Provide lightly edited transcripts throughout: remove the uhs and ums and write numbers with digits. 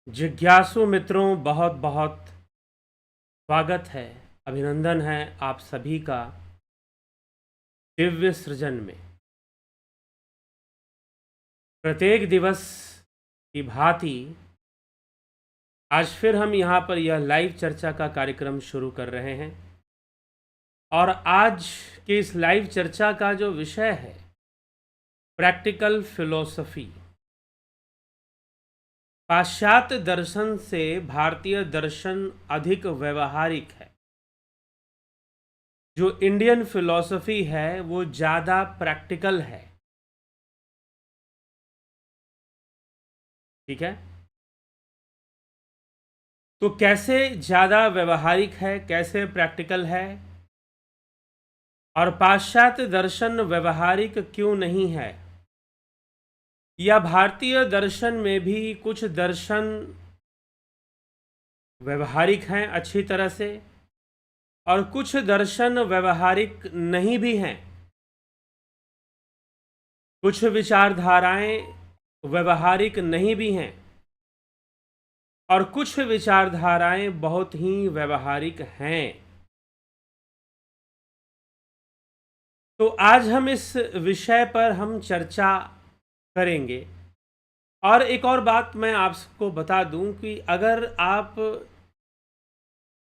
जिज्ञासु मित्रों, बहुत बहुत स्वागत है, अभिनंदन है आप सभी का दिव्य सृजन में। प्रत्येक दिवस की भांति आज फिर हम यहाँ पर यह लाइव चर्चा का कार्यक्रम शुरू कर रहे हैं और आज के इस लाइव चर्चा का जो विषय है प्रैक्टिकल फिलॉसफी। पाश्चात्य दर्शन से भारतीय दर्शन अधिक व्यवहारिक है। जो इंडियन फिलॉसफी है वो ज़्यादा प्रैक्टिकल है। ठीक है, तो कैसे ज़्यादा व्यवहारिक है, कैसे प्रैक्टिकल है, और पाश्चात्य दर्शन व्यवहारिक क्यों नहीं है, या भारतीय दर्शन में भी कुछ दर्शन व्यवहारिक हैं अच्छी तरह से और कुछ दर्शन व्यवहारिक नहीं भी हैं। कुछ विचारधाराएं व्यवहारिक नहीं भी हैं और कुछ विचारधाराएं बहुत ही व्यवहारिक हैं। तो आज हम इस विषय पर हम चर्चा करेंगे। और एक और बात मैं आपको बता दूं कि अगर आप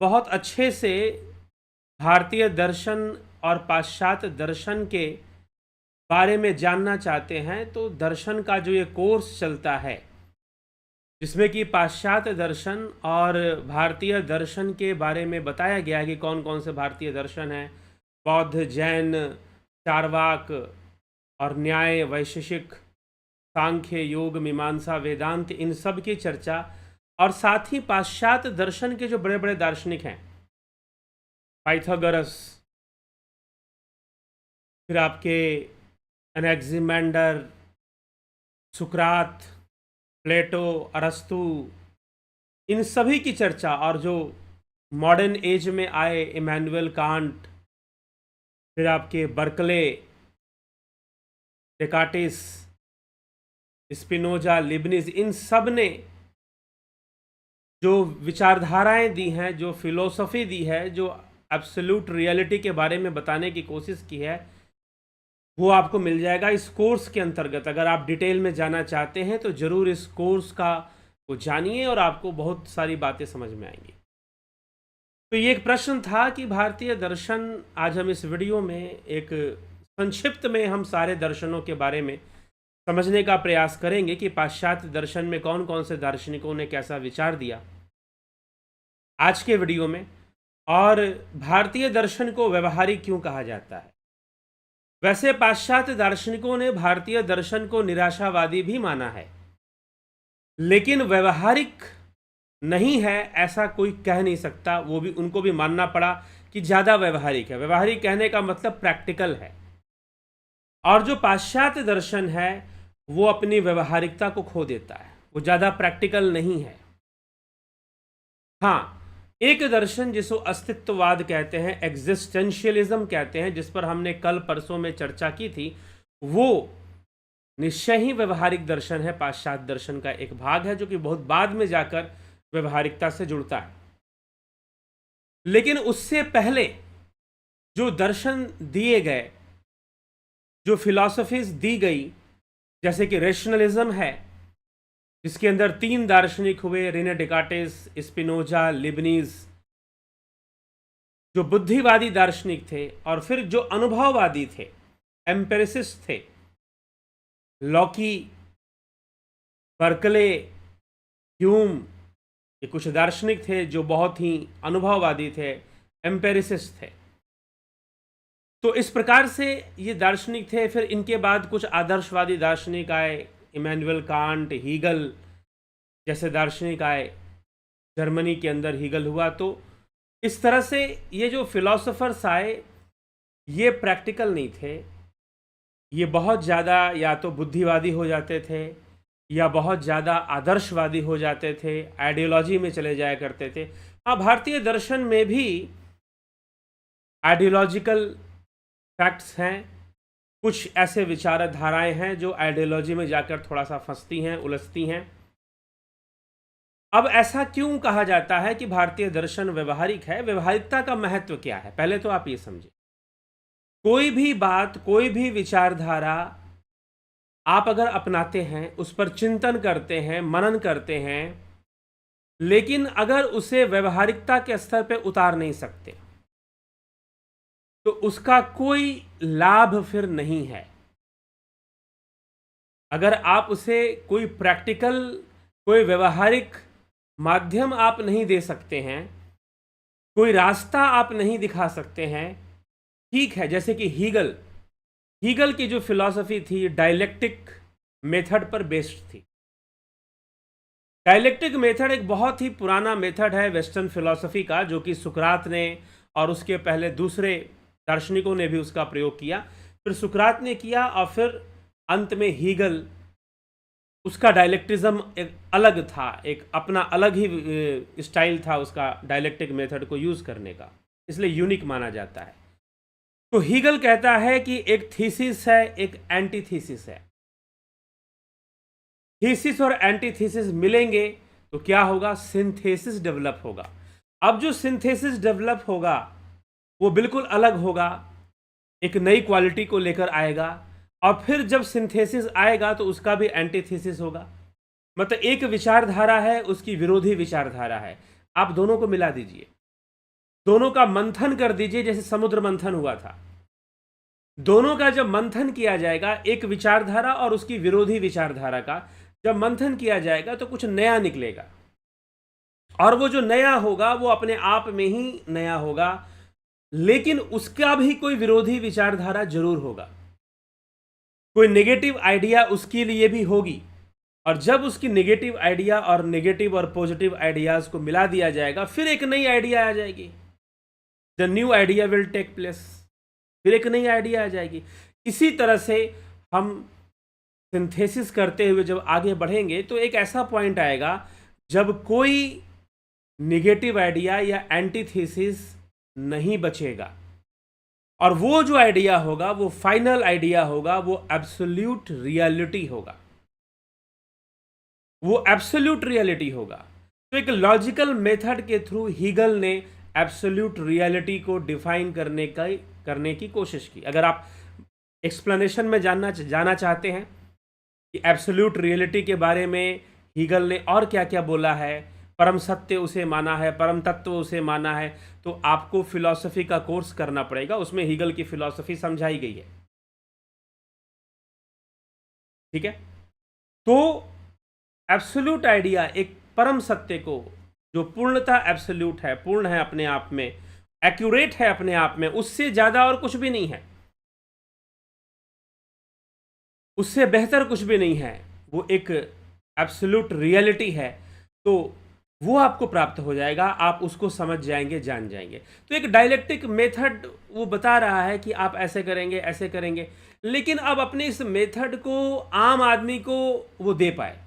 बहुत अच्छे से भारतीय दर्शन और पाश्चात्य दर्शन के बारे में जानना चाहते हैं तो दर्शन का जो ये कोर्स चलता है जिसमें कि पाश्चात्य दर्शन और भारतीय दर्शन के बारे में बताया गया है कि कौन कौन से भारतीय दर्शन हैं, बौद्ध, जैन, चारवाक और न्याय, वैशेषिक, सांख्य, योग, मीमांसा, वेदांत, इन सब की चर्चा, और साथ ही पाश्चात्य दर्शन के जो बड़े बड़े दार्शनिक हैं, पाइथागोरस, फिर आपके एनेक्सिमेंडर, सुकरात, प्लेटो, अरस्तु, इन सभी की चर्चा, और जो मॉडर्न एज में आए इमैनुअल कांट, फिर आपके बर्कले, डेकार्टिस, स्पिनोजा, लिबनिज, इन सब ने जो विचारधाराएं दी हैं, जो फिलोसफी दी है, जो एब्सोल्यूट रियलिटी के बारे में बताने की कोशिश की है, वो आपको मिल जाएगा इस कोर्स के अंतर्गत। अगर आप डिटेल में जाना चाहते हैं तो ज़रूर इस कोर्स का वो जानिए और आपको बहुत सारी बातें समझ में आएंगी। तो ये एक प्रश्न था कि भारतीय दर्शन, आज हम इस वीडियो में एक संक्षिप्त में हम सारे दर्शनों के बारे में समझने का प्रयास करेंगे कि पाश्चात्य दर्शन में कौन कौन से दार्शनिकों ने कैसा विचार दिया आज के वीडियो में, और भारतीय दर्शन को व्यवहारिक क्यों कहा जाता है। वैसे पाश्चात्य दार्शनिकों ने भारतीय दर्शन को निराशावादी भी माना है, लेकिन व्यवहारिक नहीं है ऐसा कोई कह नहीं सकता। वो भी, उनको भी मानना पड़ा कि ज़्यादा व्यवहारिक है। व्यवहारिक कहने का मतलब प्रैक्टिकल है, और जो पाश्चात्य दर्शन है वो अपनी व्यवहारिकता को खो देता है, वो ज़्यादा प्रैक्टिकल नहीं है। हाँ, एक दर्शन जिसको अस्तित्ववाद कहते हैं, एग्जिस्टेंशियलिज्म कहते हैं, जिस पर हमने कल परसों में चर्चा की थी, वो निश्चय ही व्यवहारिक दर्शन है, पाश्चात्य दर्शन का एक भाग है जो कि बहुत बाद में जाकर व्यवहारिकता से जुड़ता है। लेकिन उससे पहले जो दर्शन दिए गए, जो फिलॉसफीज दी गई, जैसे कि रेशनलिज्म है जिसके अंदर 3 दार्शनिक हुए, रेने डेकार्टिस, स्पिनोजा, लिबनीज, जो बुद्धिवादी दार्शनिक थे, और फिर जो अनुभववादी थे, एम्पेरिसिस्ट थे, लॉकी, बर्कले, ह्यूम, ये कुछ दार्शनिक थे जो बहुत ही अनुभववादी थे, एम्पेरिसिस्ट थे। तो इस प्रकार से ये दार्शनिक थे। फिर इनके बाद कुछ आदर्शवादी दार्शनिक आए, इमैनुअल कांट, हीगल जैसे दार्शनिक आए, जर्मनी के अंदर हीगल हुआ। तो इस तरह से ये जो फिलोसोफर्स आए ये प्रैक्टिकल नहीं थे, ये बहुत ज़्यादा या तो बुद्धिवादी हो जाते थे या बहुत ज़्यादा आदर्शवादी हो जाते थे, आइडियोलॉजी में चले जाया करते थे। हाँ, भारतीय दर्शन में भी आइडियोलॉजिकल फैक्ट्स हैं, कुछ ऐसे विचारधाराएं हैं जो आइडियोलॉजी में जाकर थोड़ा सा फंसती हैं, उलझती हैं। अब ऐसा क्यों कहा जाता है कि भारतीय दर्शन व्यवहारिक है? व्यवहारिकता का महत्व क्या है, पहले तो आप ये समझिए। कोई भी बात, कोई भी विचारधारा आप अगर अपनाते हैं, उस पर चिंतन करते हैं, मनन करते हैं, लेकिन अगर उसे व्यवहारिकता के स्तर पे उतार नहीं सकते, तो उसका कोई लाभ फिर नहीं है। अगर आप उसे कोई प्रैक्टिकल, कोई व्यवहारिक माध्यम आप नहीं दे सकते हैं, कोई रास्ता आप नहीं दिखा सकते हैं, ठीक है, जैसे कि हीगल की जो फिलॉसफी थी डायलेक्टिक मेथड पर बेस्ड थी। डायलेक्टिक मेथड एक बहुत ही पुराना मेथड है वेस्टर्न फिलॉसफी का, जो कि सुकरात ने और उसके पहले दूसरे दार्शनिकों ने भी उसका प्रयोग किया, फिर सुकरात ने किया और फिर अंत में हीगल। उसका डायलेक्टिज्म एक अलग था, एक अपना अलग ही स्टाइल था उसका डायलेक्टिक मेथड को यूज़ करने का, इसलिए यूनिक माना जाता है। तो हीगल कहता है कि एक थीसिस है, एक एंटीथीसिस है। थीसिस और एंटीथीसिस मिलेंगे तो क्या होगा? सिंथेसिस डेवलप होगा। अब जो सिंथेसिस डेवलप होगा वो बिल्कुल अलग होगा, एक नई क्वालिटी को लेकर आएगा, और फिर जब सिंथेसिस आएगा तो उसका भी एंटीथीसिस होगा। मतलब एक विचारधारा है, उसकी विरोधी विचारधारा है, आप दोनों को मिला दीजिए, दोनों का मंथन कर दीजिए, जैसे समुद्र मंथन हुआ था। दोनों का जब मंथन किया जाएगा, एक विचारधारा और उसकी विरोधी विचारधारा का जब मंथन किया जाएगा, तो कुछ नया निकलेगा, और वो जो नया होगा वो अपने आप में ही नया होगा, लेकिन उसका भी कोई विरोधी विचारधारा जरूर होगा, कोई नेगेटिव आइडिया उसके लिए भी होगी। और जब उसकी नेगेटिव आइडिया और नेगेटिव और पॉजिटिव आइडियाज को मिला दिया जाएगा, फिर एक नई आइडिया आ जाएगी, the new idea will take place, फिर एक नई आइडिया आ जाएगी। इसी तरह से हम सिंथेसिस करते हुए जब आगे बढ़ेंगे तो एक ऐसा पॉइंट आएगा जब कोई नेगेटिव आइडिया या एंटीथेसिस नहीं बचेगा, और वो जो आइडिया होगा वो फाइनल आइडिया होगा, वो एब्सोल्यूट रियलिटी होगा, वो एब्सोल्यूट रियलिटी होगा। तो एक लॉजिकल मेथड के थ्रू हीगल ने एब्सोल्यूट रियलिटी को डिफाइन करने की कोशिश की। अगर आप एक्सप्लेनेशन में जाना चाहते हैं कि एब्सोल्यूट रियलिटी के बारे में हीगल ने और क्या क्या बोला है, परम सत्य उसे माना है, परम तत्व उसे माना है, तो आपको फिलॉसफी का कोर्स करना पड़ेगा, उसमें हीगल की फिलॉसफी समझाई गई है। ठीक है, तो एब्सोल्यूट आइडिया, एक परम सत्य को जो पूर्णता एब्सोल्यूट है, पूर्ण है अपने आप में, एक्यूरेट है अपने आप में, उससे ज्यादा और कुछ भी नहीं है, उससे बेहतर कुछ भी नहीं है, वो एक एब्सोल्यूट रियलिटी है, तो वो आपको प्राप्त हो जाएगा, आप उसको समझ जाएंगे, जान जाएंगे। तो एक डायलेक्टिक मेथड वो बता रहा है कि आप ऐसे करेंगे, ऐसे करेंगे, लेकिन अब अपने इस मेथड को आम आदमी को वो दे पाए,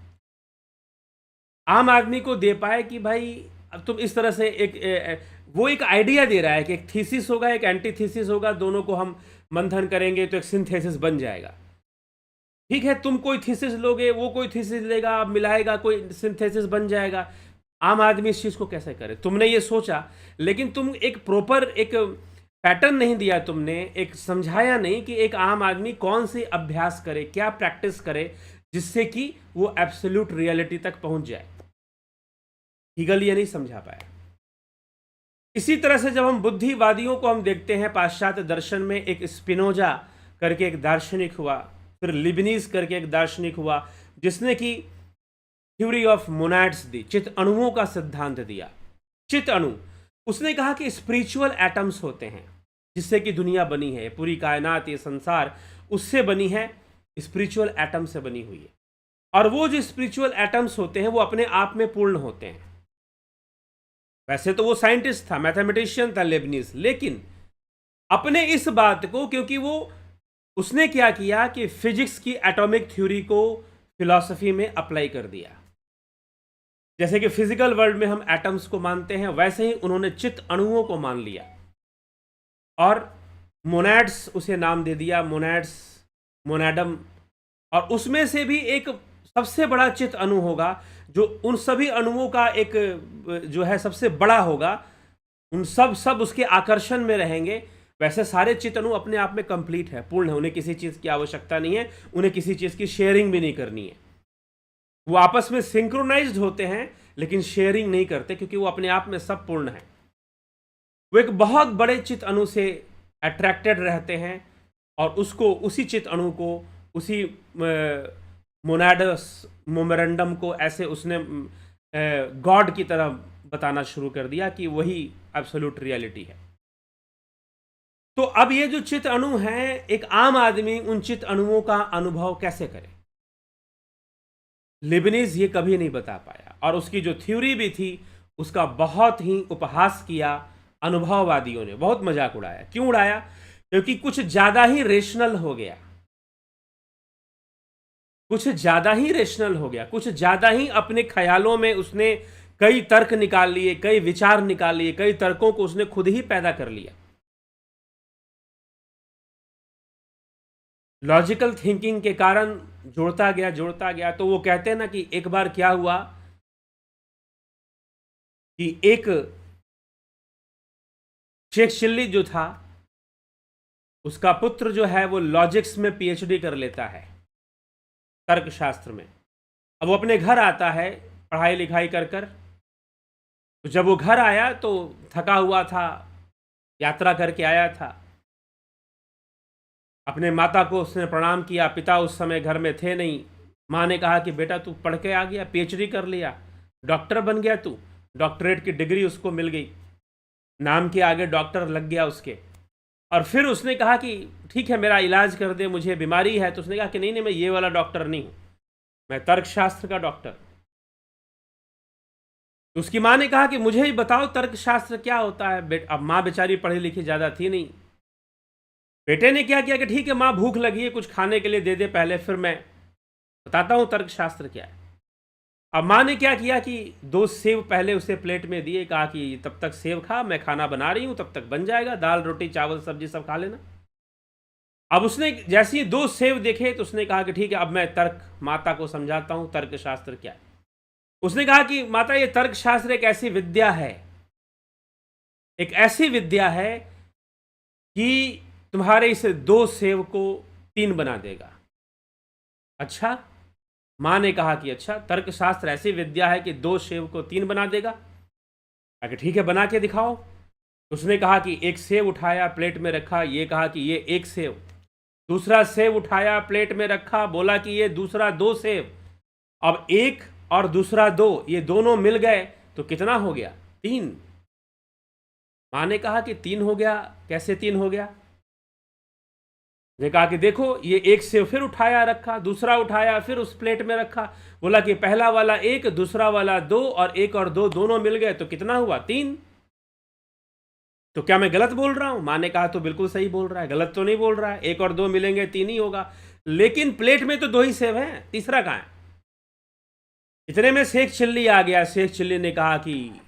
आम आदमी को दे पाए कि भाई अब तुम इस तरह से वो एक आइडिया दे रहा है कि एक थीसिस होगा, एक एंटीथीसिस होगा, दोनों को हम मंथन करेंगे तो एक सिंथेसिस बन जाएगा। ठीक है, तुम कोई थीसिस लोगे, वो कोई थीसिस लेगा, अब मिलाएगा, कोई सिंथेसिस बन जाएगा। आम आदमी इस चीज को कैसे करे? तुमने ये सोचा, लेकिन तुम एक प्रॉपर एक पैटर्न नहीं दिया, तुमने एक समझाया नहीं कि एक आम आदमी कौन से अभ्यास करे, क्या प्रैक्टिस करे, जिससे कि वो एब्सोल्यूट रियलिटी तक पहुंच जाए। हीगल ये नहीं समझा पाया। इसी तरह से जब हम बुद्धिवादियों को हम देखते हैं, पाश्चात्य दर्शन में एक स्पिनोजा करके एक दार्शनिक हुआ, फिर लिबनीज करके एक दार्शनिक हुआ, जिसने कि थ्योरी ऑफ मोनाड्स दी, चित अणुओं का सिद्धांत दिया। चित अणु, उसने कहा कि स्पिरिचुअल एटम्स होते हैं, जिससे कि दुनिया बनी है, पूरी कायनात, ये संसार उससे बनी है, स्पिरिचुअल एटम से बनी हुई है, और वो जो स्पिरिचुअल एटम्स होते हैं वो अपने आप में पूर्ण होते हैं। वैसे तो वो साइंटिस्ट था, मैथमेटिशियन था लेबनीज, लेकिन अपने इस बात को, क्योंकि वो उसने क्या किया कि फिजिक्स की एटॉमिक थ्योरी को फिलॉसफी में अप्लाई कर दिया। जैसे कि फिजिकल वर्ल्ड में हम एटम्स को मानते हैं, वैसे ही उन्होंने चित्त अणुओं को मान लिया और मोनैड्स उसे नाम दे दिया, मोनैड्स, मोनैडम, और उसमें से भी एक सबसे बड़ा चित अणु होगा जो उन सभी अणुओं का एक जो है सबसे बड़ा होगा, उन सब उसके आकर्षण में रहेंगे। वैसे सारे चित अणु अपने आप में कंप्लीट है, पूर्ण है, उन्हें किसी चीज की आवश्यकता नहीं है, उन्हें किसी चीज की शेयरिंग भी नहीं करनी है। वो आपस में सिंक्रोनाइज्ड होते हैं लेकिन शेयरिंग नहीं करते, क्योंकि वो अपने आप में सब पूर्ण है। वो एक बहुत बड़े चित अणु से अट्रैक्टेड रहते हैं और उसको, उसी चित अणु को, उसी मोनाडस मोमेरेंडम को ऐसे उसने गॉड की तरह बताना शुरू कर दिया कि वही एब्सोल्यूट रियलिटी है। तो अब ये जो चित अणु हैं, एक आम आदमी उन चित अणुओं का अनुभव कैसे करे? लिबनीज ये कभी नहीं बता पाया, और उसकी जो थ्योरी भी थी उसका बहुत ही उपहास किया अनुभववादियों ने, बहुत मजाक उड़ाया। क्यों उड़ाया? क्योंकि कुछ ज्यादा ही रेशनल हो गया, कुछ ज्यादा ही रेशनल हो गया, कुछ ज्यादा ही अपने ख्यालों में उसने कई तर्क निकाल लिए, कई विचार निकाल लिए, कई तर्कों को उसने खुद ही पैदा कर लिया। लॉजिकल थिंकिंग के कारण जोड़ता गया। तो वो कहते हैं ना कि एक बार क्या हुआ कि एक शेख चिल्ली जो था, उसका पुत्र जो है वो लॉजिक्स में पीएचडी कर लेता है, तर्कशास्त्र में। अब वो अपने घर आता है पढ़ाई लिखाई कर कर। तो जब वो घर आया तो थका हुआ था, यात्रा करके आया था। अपने माता को उसने प्रणाम किया, पिता उस समय घर में थे नहीं। माँ ने कहा कि बेटा तू पढ़ के आ गया, पीएचडी कर लिया, डॉक्टर बन गया तू, डॉक्टरेट की डिग्री उसको मिल गई, नाम के आगे डॉक्टर लग गया उसके। और फिर उसने कहा कि ठीक है मेरा इलाज कर दे, मुझे बीमारी है। तो उसने कहा कि नहीं नहीं, मैं ये वाला डॉक्टर नहीं हूँ, मैं तर्कशास्त्र का डॉक्टर। तो उसकी माँ ने कहा कि मुझे ही बताओ तर्कशास्त्र क्या होता है। अब माँ बेचारी पढ़ी लिखी ज़्यादा थी नहीं। बेटे ने क्या किया कि ठीक है माँ भूख लगी है, कुछ खाने के लिए दे दे पहले, फिर मैं बताता हूँ तर्कशास्त्र क्या है। अब माँ ने क्या किया कि 2 सेव पहले उसे प्लेट में दिए, कहा कि तब तक सेव खा, मैं खाना बना रही हूँ, तब तक बन जाएगा, दाल रोटी चावल सब्जी सब खा लेना। अब उसने जैसे ही 2 सेव देखे तो उसने कहा कि ठीक है अब मैं तर्क माता को समझाता हूँ तर्कशास्त्र क्या है। उसने कहा कि माता ये तर्कशास्त्र एक ऐसी विद्या है, एक ऐसी विद्या है कि तुम्हारे इस 2 सेव को 3 बना देगा। अच्छा, माँ ने कहा कि अच्छा, तर्कशास्त्र ऐसी विद्या है कि 2 सेव को 3 बना देगा। कहा कि ठीक है बना के दिखाओ। उसने कहा कि एक सेव उठाया प्लेट में रखा, ये कहा कि ये 1 सेव। दूसरा सेव उठाया प्लेट में रखा, बोला कि ये दूसरा 2 सेव। अब 1 और दूसरा 2 ये दोनों मिल गए तो कितना हो गया? 3। माँ ने कहा कि 3 हो गया, कैसे 3 हो गया? ने कहा कि देखो ये 1 सेव फिर उठाया रखा, दूसरा उठाया फिर उस प्लेट में रखा, बोला कि पहला वाला 1, दूसरा वाला 2, और 1 और 2 दोनों मिल गए तो कितना हुआ? 3। तो क्या मैं गलत बोल रहा हूं? माँ ने कहा तो बिल्कुल सही बोल रहा है, गलत तो नहीं बोल रहा है, 1 और 2 मिलेंगे 3 ही होगा। लेकिन प्लेट में तो 2 ही सेव हैं, तीसरा कहां है? इतने में शेख चिल्ली आ गया। शेख चिल्ली ने कहा कि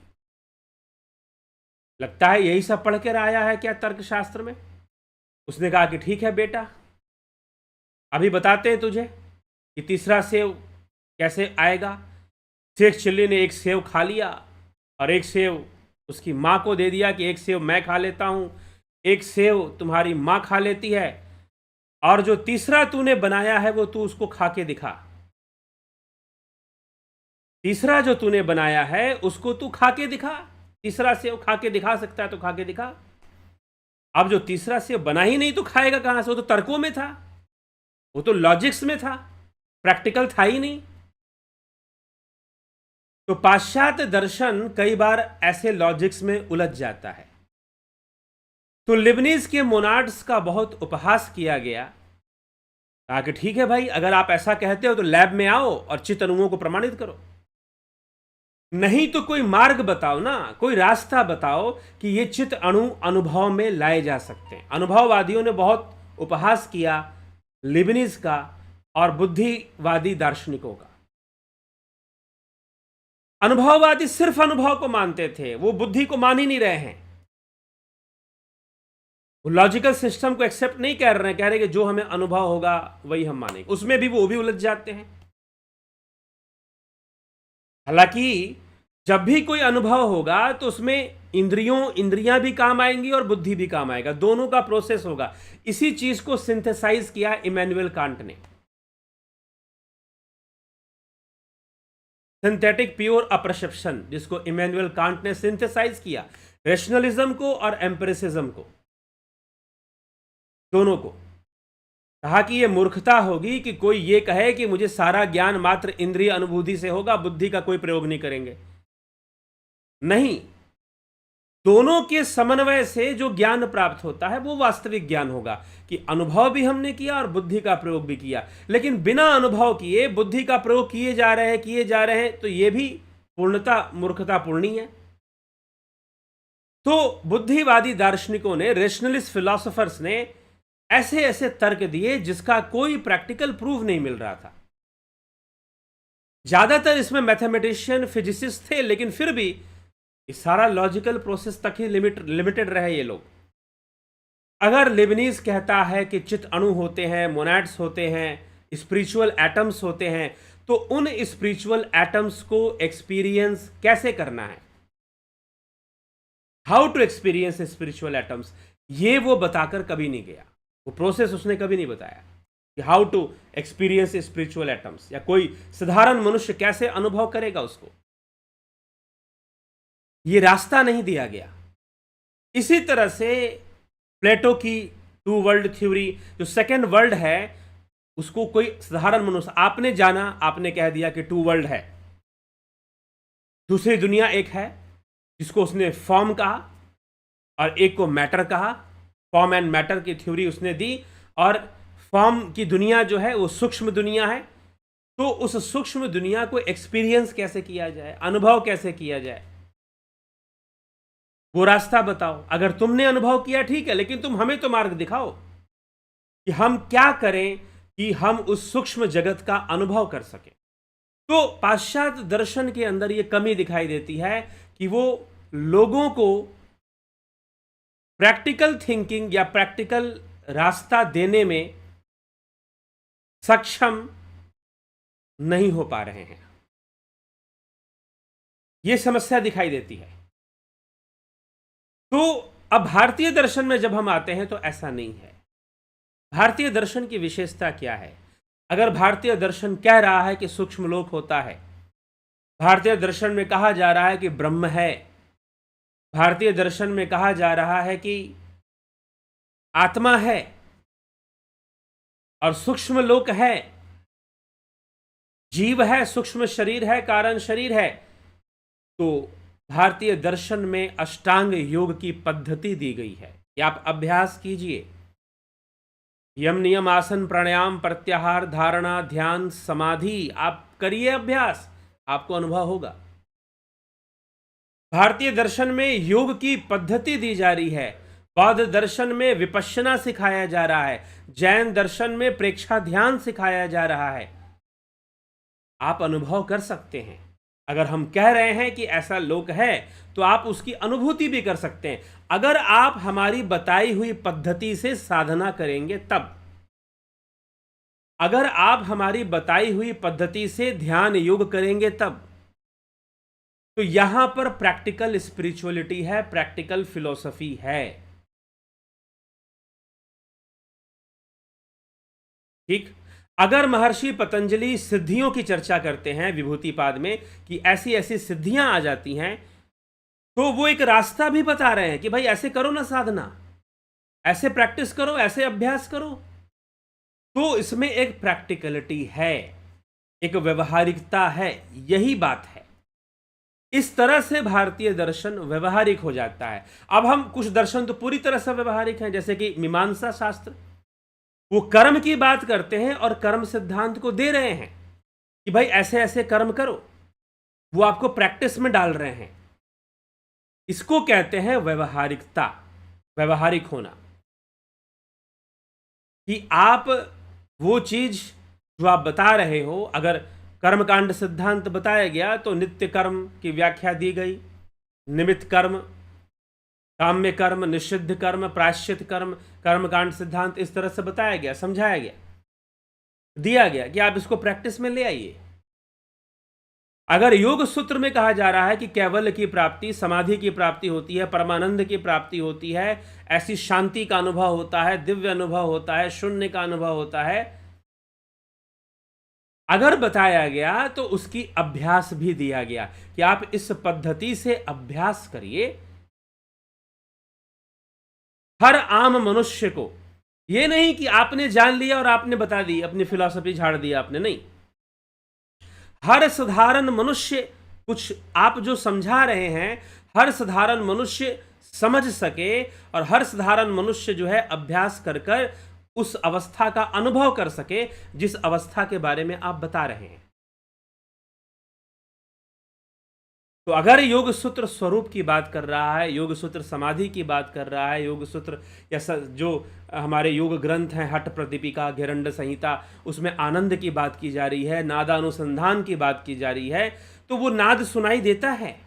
लगता है यही सब पढ़ कर आया है क्या तर्कशास्त्र में? उसने कहा कि ठीक है बेटा, अभी बताते हैं तुझे कि तीसरा सेव कैसे आएगा। शेख चिल्ली ने 1 सेव खा लिया और 1 सेव उसकी माँ को दे दिया कि 1 सेव मैं खा लेता हूँ, 1 सेव तुम्हारी माँ खा लेती है, और जो तीसरा तूने बनाया है वो तू उसको खा के दिखा। तीसरा जो तूने बनाया है उसको तू खा के दिखा। तीसरा सेव खा के दिखा सकता है तो खा के दिखा। अब जो तीसरा सेव बना ही नहीं तो खाएगा कहां से? वो तो तर्कों में था, वो तो लॉजिक्स में था, प्रैक्टिकल था ही नहीं। तो पाश्चात्य दर्शन कई बार ऐसे लॉजिक्स में उलझ जाता है। तो लिबनीज के मोनाड्स का बहुत उपहास किया गया। कहा कि ठीक है भाई, अगर आप ऐसा कहते हो तो लैब में आओ और चित अणुओं को प्रमाणित करो, नहीं तो कोई मार्ग बताओ ना, कोई रास्ता बताओ कि ये चित अणु अनुभव में लाए जा सकते हैं। अनुभववादियों ने बहुत उपहास किया लिबनीज का और बुद्धिवादी दार्शनिकों का। अनुभववादी सिर्फ अनुभव को मानते थे, वो बुद्धि को मान ही नहीं रहे हैं, वो लॉजिकल सिस्टम को एक्सेप्ट नहीं कर रहे हैं, कह रहे कि जो हमें अनुभव होगा वही हम मानेंगे। उसमें भी वो भी उलझ जाते हैं। हालांकि जब भी कोई अनुभव होगा तो उसमें इंद्रियां भी काम आएंगी और बुद्धि भी काम आएगा, दोनों का प्रोसेस होगा। इसी चीज को सिंथेसाइज किया इमैनुअल कांट ने, सिंथेटिक प्योर अप्रसेप्शन, जिसको इमैनुअल कांट ने सिंथेसाइज किया, रेशनलिज्म को और एम्पिरिसिज्म को, दोनों को। कहा कि यह मूर्खता होगी कि कोई ये कहे कि मुझे सारा ज्ञान मात्र इंद्रिय अनुभूति से होगा, बुद्धि का कोई प्रयोग नहीं करेंगे। नहीं, दोनों के समन्वय से जो ज्ञान प्राप्त होता है वो वास्तविक ज्ञान होगा, कि अनुभव भी हमने किया और बुद्धि का प्रयोग भी किया। लेकिन बिना अनुभव किए बुद्धि का प्रयोग किए जा रहे हैं, तो ये भी पूर्णता मूर्खतापूर्ण है। तो बुद्धिवादी दार्शनिकों ने, रेशनलिस्ट फिलोसोफर्स ने ऐसे ऐसे तर्क दिए जिसका कोई प्रैक्टिकल प्रूफ नहीं मिल रहा था। ज्यादातर इसमें मैथमेटिशियन, फिजिसिस्ट थे, लेकिन फिर भी इस सारा लॉजिकल प्रोसेस तक ही लिमिटेड रहे ये लोग। अगर लिबनीज कहता है कि चित अणु होते हैं, मोनैड्स होते हैं, स्पिरिचुअल एटम्स होते हैं, तो उन स्पिरिचुअल एटम्स को एक्सपीरियंस कैसे करना है, how to experience spiritual atoms, ये वो बताकर कभी नहीं गया। वो प्रोसेस उसने कभी नहीं बताया कि how to experience spiritual atoms, या कोई साधारण मनुष्य कैसे अनुभव करेगा उसको, ये रास्ता नहीं दिया गया। इसी तरह से प्लेटो की टू वर्ल्ड थ्योरी, जो सेकेंड वर्ल्ड है, उसको कोई साधारण मनुष्य, आपने जाना, आपने कह दिया कि टू वर्ल्ड है, दूसरी दुनिया एक है जिसको उसने फॉर्म कहा और एक को मैटर कहा, फॉर्म एंड मैटर की थ्योरी उसने दी। और फॉर्म की दुनिया जो है वो सूक्ष्म दुनिया है, तो उस सूक्ष्म दुनिया को एक्सपीरियंस कैसे किया जाए, अनुभव कैसे किया जाए, वो रास्ता बताओ। अगर तुमने अनुभव किया ठीक है, लेकिन तुम हमें तो मार्ग दिखाओ कि हम क्या करें कि हम उस सूक्ष्म जगत का अनुभव कर सकें। तो पाश्चात्य दर्शन के अंदर ये कमी दिखाई देती है कि वो लोगों को प्रैक्टिकल थिंकिंग या प्रैक्टिकल रास्ता देने में सक्षम नहीं हो पा रहे हैं, ये समस्या दिखाई देती है। तो अब भारतीय दर्शन में जब हम आते हैं तो ऐसा नहीं है। भारतीय दर्शन की विशेषता क्या है? अगर भारतीय दर्शन कह रहा है कि सूक्ष्म लोक होता है, भारतीय दर्शन में कहा जा रहा है कि ब्रह्म है, भारतीय दर्शन में कहा जा रहा है कि आत्मा है और सूक्ष्म लोक है, जीव है, सूक्ष्म शरीर है, कारण शरीर है, तो भारतीय दर्शन में अष्टांग योग की पद्धति दी गई है कि आप अभ्यास कीजिए, यम नियम आसन प्राणायाम प्रत्याहार धारणा ध्यान समाधि, आप करिए अभ्यास, आपको अनुभव होगा। भारतीय दर्शन में योग की पद्धति दी जा रही है, बौद्ध दर्शन में विपश्यना सिखाया जा रहा है, जैन दर्शन में प्रेक्षा ध्यान सिखाया जा रहा है। आप अनुभव कर सकते हैं। अगर हम कह रहे हैं कि ऐसा लोक है, तो आप उसकी अनुभूति भी कर सकते हैं, अगर आप हमारी बताई हुई पद्धति से साधना करेंगे तब। अगर आप हमारी बताई हुई पद्धति से ध्यान योग करेंगे तब। तो यहां पर प्रैक्टिकल स्पिरिचुअलिटी है, प्रैक्टिकल फिलॉसफी है। ठीक। अगर महर्षि पतंजलि सिद्धियों की चर्चा करते हैं विभूतिपाद में कि ऐसी ऐसी सिद्धियां आ जाती हैं, तो वो एक रास्ता भी बता रहे हैं कि भाई ऐसे करो ना साधना, ऐसे प्रैक्टिस करो, ऐसे अभ्यास करो। तो इसमें एक प्रैक्टिकलिटी है, एक व्यवहारिकता है, यही बात है। इस तरह से भारतीय दर्शन व्यवहारिक हो जाता है। अब हम कुछ दर्शन तो पूरी तरह से व्यवहारिक हैं, जैसे कि मीमांसा शास्त्र, वो कर्म की बात करते हैं और कर्म सिद्धांत को दे रहे हैं कि भाई ऐसे ऐसे कर्म करो, वो आपको प्रैक्टिस में डाल रहे हैं। इसको कहते हैं व्यवहारिकता, व्यवहारिक होना, कि आप वो चीज जो आप बता रहे हो, अगर कर्मकांड सिद्धांत बताया गया तो नित्य कर्म की व्याख्या दी गई, निमित्त कर्म, काम्य कर्म, निषिद्ध कर्म, प्रायश्चित कर्म, कर्मकांड सिद्धांत इस तरह से बताया गया, समझाया गया, दिया गया कि आप इसको प्रैक्टिस में ले आइए। अगर योग सूत्र में कहा जा रहा है कि कैवल्य की प्राप्ति, समाधि की प्राप्ति होती है, परमानंद की प्राप्ति होती है, ऐसी शांति का अनुभव होता है, दिव्य अनुभव होता है, शून्य का अनुभव होता है, अगर बताया गया तो उसकी अभ्यास भी दिया गया कि आप इस पद्धति से अभ्यास करिए। हर आम मनुष्य को, यह नहीं कि आपने जान लिया और आपने बता दी, अपनी फिलॉसफी झाड़ दी आपने, नहीं। हर साधारण मनुष्य, कुछ आप जो समझा रहे हैं, हर साधारण मनुष्य समझ सके और हर साधारण मनुष्य जो है अभ्यास कर कर उस अवस्था का अनुभव कर सके जिस अवस्था के बारे में आप बता रहे हैं। तो अगर योग सूत्र स्वरूप की बात कर रहा है, योग सूत्र समाधि की बात कर रहा है, योग सूत्र या जो हमारे योग ग्रंथ हैं, हठ प्रदीपिका, घेरंड संहिता, उसमें आनंद की बात की जा रही है, नादानुसंधान की बात की जा रही है, तो वो नाद सुनाई देता है,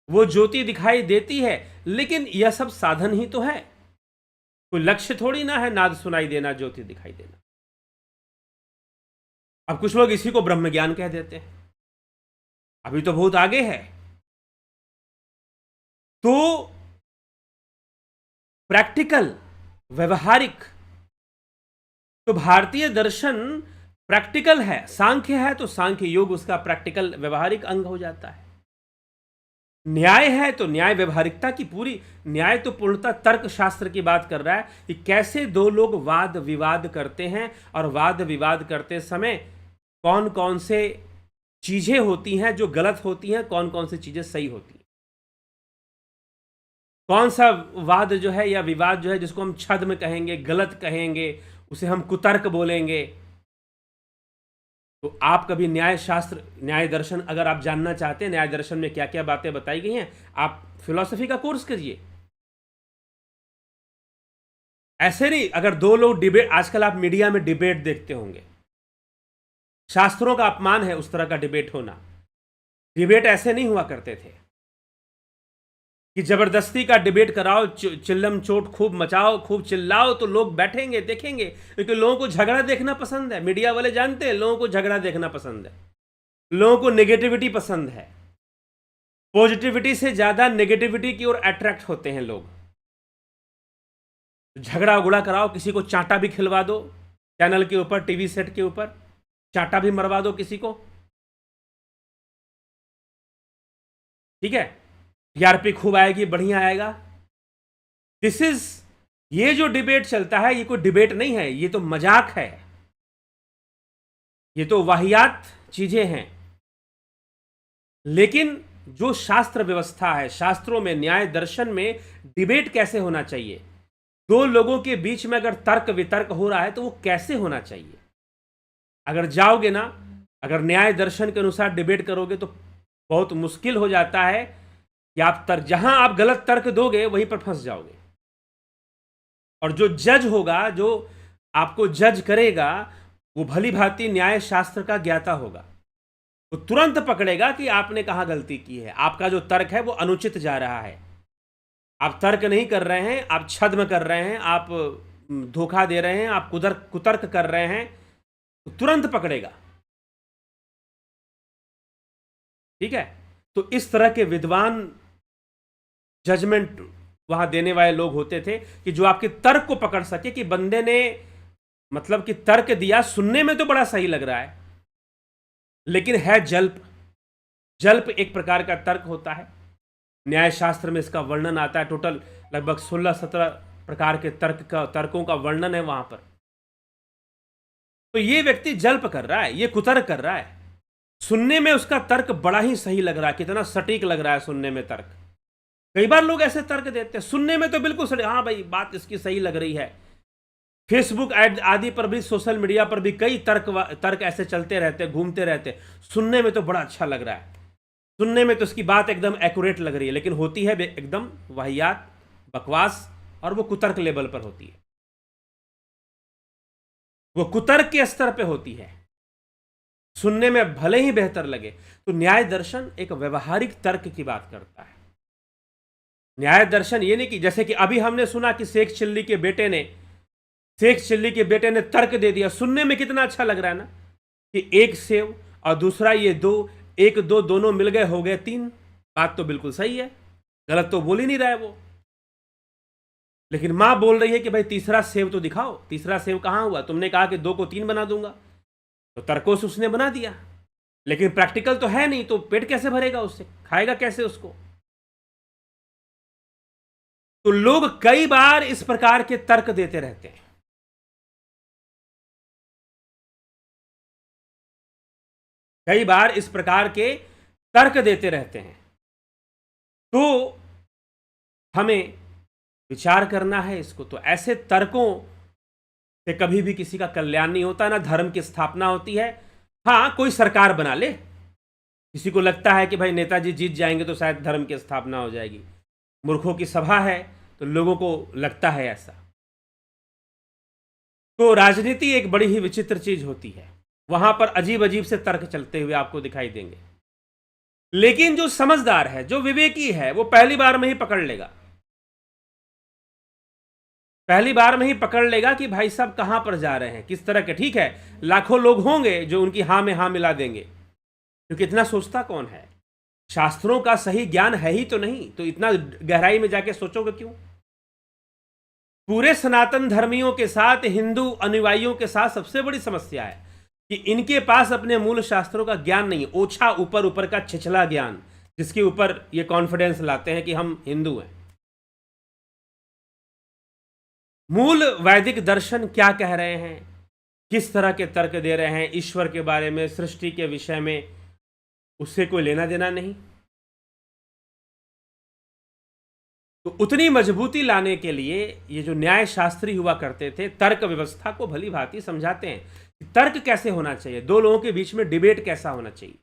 वो ज्योति दिखाई देती है, लेकिन यह सब साधन ही तो है, कोई लक्ष्य थोड़ी ना है नाद सुनाई देना, ज्योति दिखाई देना। अब कुछ लोग इसी को ब्रह्म ज्ञान कह देते हैं, अभी तो बहुत आगे है। तो प्रैक्टिकल, व्यवहारिक, तो भारतीय दर्शन प्रैक्टिकल है। सांख्य है तो सांख्य योग उसका प्रैक्टिकल व्यवहारिक अंग हो जाता है। न्याय है तो न्याय व्यवहारिकता की पूरी, न्याय तो पूर्णतः तर्क शास्त्र की बात कर रहा है कि कैसे दो लोग वाद विवाद करते हैं और वाद विवाद करते समय कौन कौन से चीजें होती हैं जो गलत होती हैं, कौन कौन सी चीजें सही होती हैं। कौन सा वाद जो है या विवाद जो है जिसको हम छद्म कहेंगे, गलत कहेंगे, उसे हम कुतर्क बोलेंगे। तो आप कभी न्याय शास्त्र, न्याय दर्शन अगर आप जानना चाहते हैं, न्याय दर्शन में क्या क्या बातें बताई गई हैं, आप फिलॉसफी का कोर्स करिए। ऐसे नहीं, अगर दो लोग डिबेट, आजकल आप मीडिया में डिबेट देखते होंगे, शास्त्रों का अपमान है उस तरह का डिबेट होना। डिबेट ऐसे नहीं हुआ करते थे कि जबरदस्ती का डिबेट कराओ, चिल्लम चोट खूब मचाओ, खूब चिल्लाओ तो लोग बैठेंगे देखेंगे, क्योंकि लोगों को झगड़ा देखना पसंद है। मीडिया वाले जानते हैं लोगों को झगड़ा देखना पसंद है, लोगों को नेगेटिविटी पसंद है। पॉजिटिविटी से ज्यादा नेगेटिविटी की ओर अट्रैक्ट होते हैं लोग। झगड़ा उगड़ा कराओ, किसी को चांटा भी खिलवा दो, चैनल के ऊपर, टीवी सेट के ऊपर चांटा भी मरवा दो किसी को, ठीक है, टीआरपी खूब आएगी, बढ़िया आएगा। दिस इज, ये जो डिबेट चलता है ये कोई डिबेट नहीं है, ये तो मजाक है, ये तो वाहियात चीजें हैं। लेकिन जो शास्त्र व्यवस्था है, शास्त्रों में, न्याय दर्शन में डिबेट कैसे होना चाहिए, दो लोगों के बीच में अगर तर्क वितर्क हो रहा है तो वो कैसे होना चाहिए। अगर जाओगे ना, अगर न्याय दर्शन के अनुसार डिबेट करोगे तो बहुत मुश्किल हो जाता है कि आप जहां आप गलत तर्क दोगे वहीं पर फंस जाओगे। और जो जज होगा, जो आपको जज करेगा, वो भली भांति न्याय शास्त्र का ज्ञाता होगा, वो तुरंत पकड़ेगा कि आपने कहां गलती की है, आपका जो तर्क है वो अनुचित जा रहा है, आप तर्क नहीं कर रहे हैं, आप छद्म कर रहे हैं, आप धोखा दे रहे हैं, आप कुतर्क कर रहे हैं, तो तुरंत पकड़ेगा। ठीक है, तो इस तरह के विद्वान जजमेंट वहां देने वाले लोग होते थे कि जो आपके तर्क को पकड़ सके कि बंदे ने मतलब कि तर्क दिया, सुनने में तो बड़ा सही लग रहा है लेकिन है जल्प। जल्प एक प्रकार का तर्क होता है, न्याय शास्त्र में इसका वर्णन आता है। टोटल लगभग 16-17 प्रकार के तर्कों का वर्णन है वहां पर। तो ये व्यक्ति जल्प कर रहा है, ये कुतर्क कर रहा है, सुनने में उसका तर्क बड़ा ही सही लग रहा है, कितना सटीक लग रहा है सुनने में तर्क। कई बार लोग ऐसे तर्क देते हैं, सुनने में तो बिल्कुल सटीक, हाँ भाई बात इसकी सही लग रही है। फेसबुक आदि पर भी, सोशल मीडिया पर भी कई तर्क ऐसे चलते रहते, घूमते रहते, सुनने में तो बड़ा अच्छा लग रहा है, सुनने में तो उसकी बात एकदम एक्यूरेट लग रही है, लेकिन होती है एकदम वाहियात, बकवास, और वो कुतर्क लेवल पर होती है, वो कुतर्क के स्तर पे होती है, सुनने में भले ही बेहतर लगे। तो न्याय दर्शन एक व्यवहारिक तर्क की बात करता है। न्याय दर्शन ये नहीं कि जैसे कि अभी हमने सुना कि शेख चिल्ली के बेटे ने तर्क दे दिया, सुनने में कितना अच्छा लग रहा है ना, कि एक सेव और दूसरा ये दो, एक दो दोनों मिल गए हो गए 3। बात तो बिल्कुल सही है, गलत तो बोल ही नहीं रहा है वो। लेकिन मां बोल रही है कि भाई तीसरा सेव तो दिखाओ। तीसरा सेव कहां हुआ? तुमने कहा कि 2 को 3 बना दूंगा, तो तर्कों से उसने बना दिया, लेकिन प्रैक्टिकल तो है नहीं, तो पेट कैसे भरेगा उससे? खाएगा कैसे उसको? तो लोग कई बार इस प्रकार के तर्क देते रहते हैं। कई बार इस प्रकार के तर्क देते रहते हैं। तो हमें विचार करना है इसको। तो ऐसे तर्कों से कभी भी किसी का कल्याण नहीं होता, ना धर्म की स्थापना होती है। हां, कोई सरकार बना ले, किसी को लगता है कि भाई नेताजी जीत जाएंगे तो शायद धर्म की स्थापना हो जाएगी, मूर्खों की सभा है, तो लोगों को लगता है ऐसा। तो राजनीति एक बड़ी ही विचित्र चीज होती है, वहां पर अजीब अजीब से तर्क चलते हुए आपको दिखाई देंगे। लेकिन जो समझदार है, जो विवेकी है, वो पहली बार में ही पकड़ लेगा। पहली बार में ही पकड़ लेगा कि भाई साहब कहां पर जा रहे हैं, किस तरह के। ठीक है, लाखों लोग होंगे जो उनकी हां में हां मिला देंगे, क्योंकि इतना सोचता कौन है? शास्त्रों का सही ज्ञान है ही तो नहीं, तो इतना गहराई में जाके सोचोगे क्यों? पूरे सनातन धर्मियों के साथ, हिंदू अनुयायियों के साथ सबसे बड़ी समस्या है कि इनके पास अपने मूल शास्त्रों का ज्ञान नहीं, ओछा ऊपर ऊपर का छिछला ज्ञान, जिसके ऊपर ये कॉन्फिडेंस लाते हैं कि हम हिंदू हैं। मूल वैदिक दर्शन क्या कह रहे हैं, किस तरह के तर्क दे रहे हैं ईश्वर के बारे में, सृष्टि के विषय में, उससे कोई लेना देना नहीं। तो उतनी मजबूती लाने के लिए ये जो न्याय शास्त्री हुआ करते थे, तर्क व्यवस्था को भली भांति समझाते हैं कि तर्क कैसे होना चाहिए, दो लोगों के बीच में डिबेट कैसा होना चाहिए।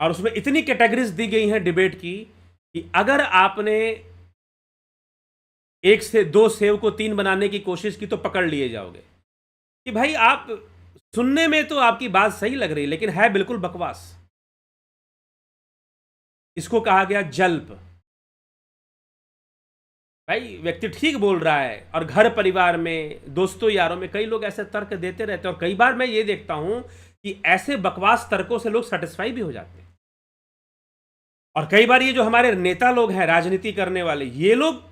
और उसमें इतनी कैटेगरीज दी गई हैं डिबेट की कि अगर आपने 1 से 2 सेव को 3 बनाने की कोशिश की तो पकड़ लिए जाओगे कि भाई आप, सुनने में तो आपकी बात सही लग रही, लेकिन है बिल्कुल बकवास। इसको कहा गया जल्प। भाई व्यक्ति ठीक बोल रहा है, और घर परिवार में, दोस्तों यारों में कई लोग ऐसे तर्क देते रहते हैं, और कई बार मैं ये देखता हूं कि ऐसे बकवास तर्कों से लोग सेटिस्फाई भी हो जाते हैं। और कई बार ये जो हमारे नेता लोग हैं, राजनीति करने वाले, ये लोग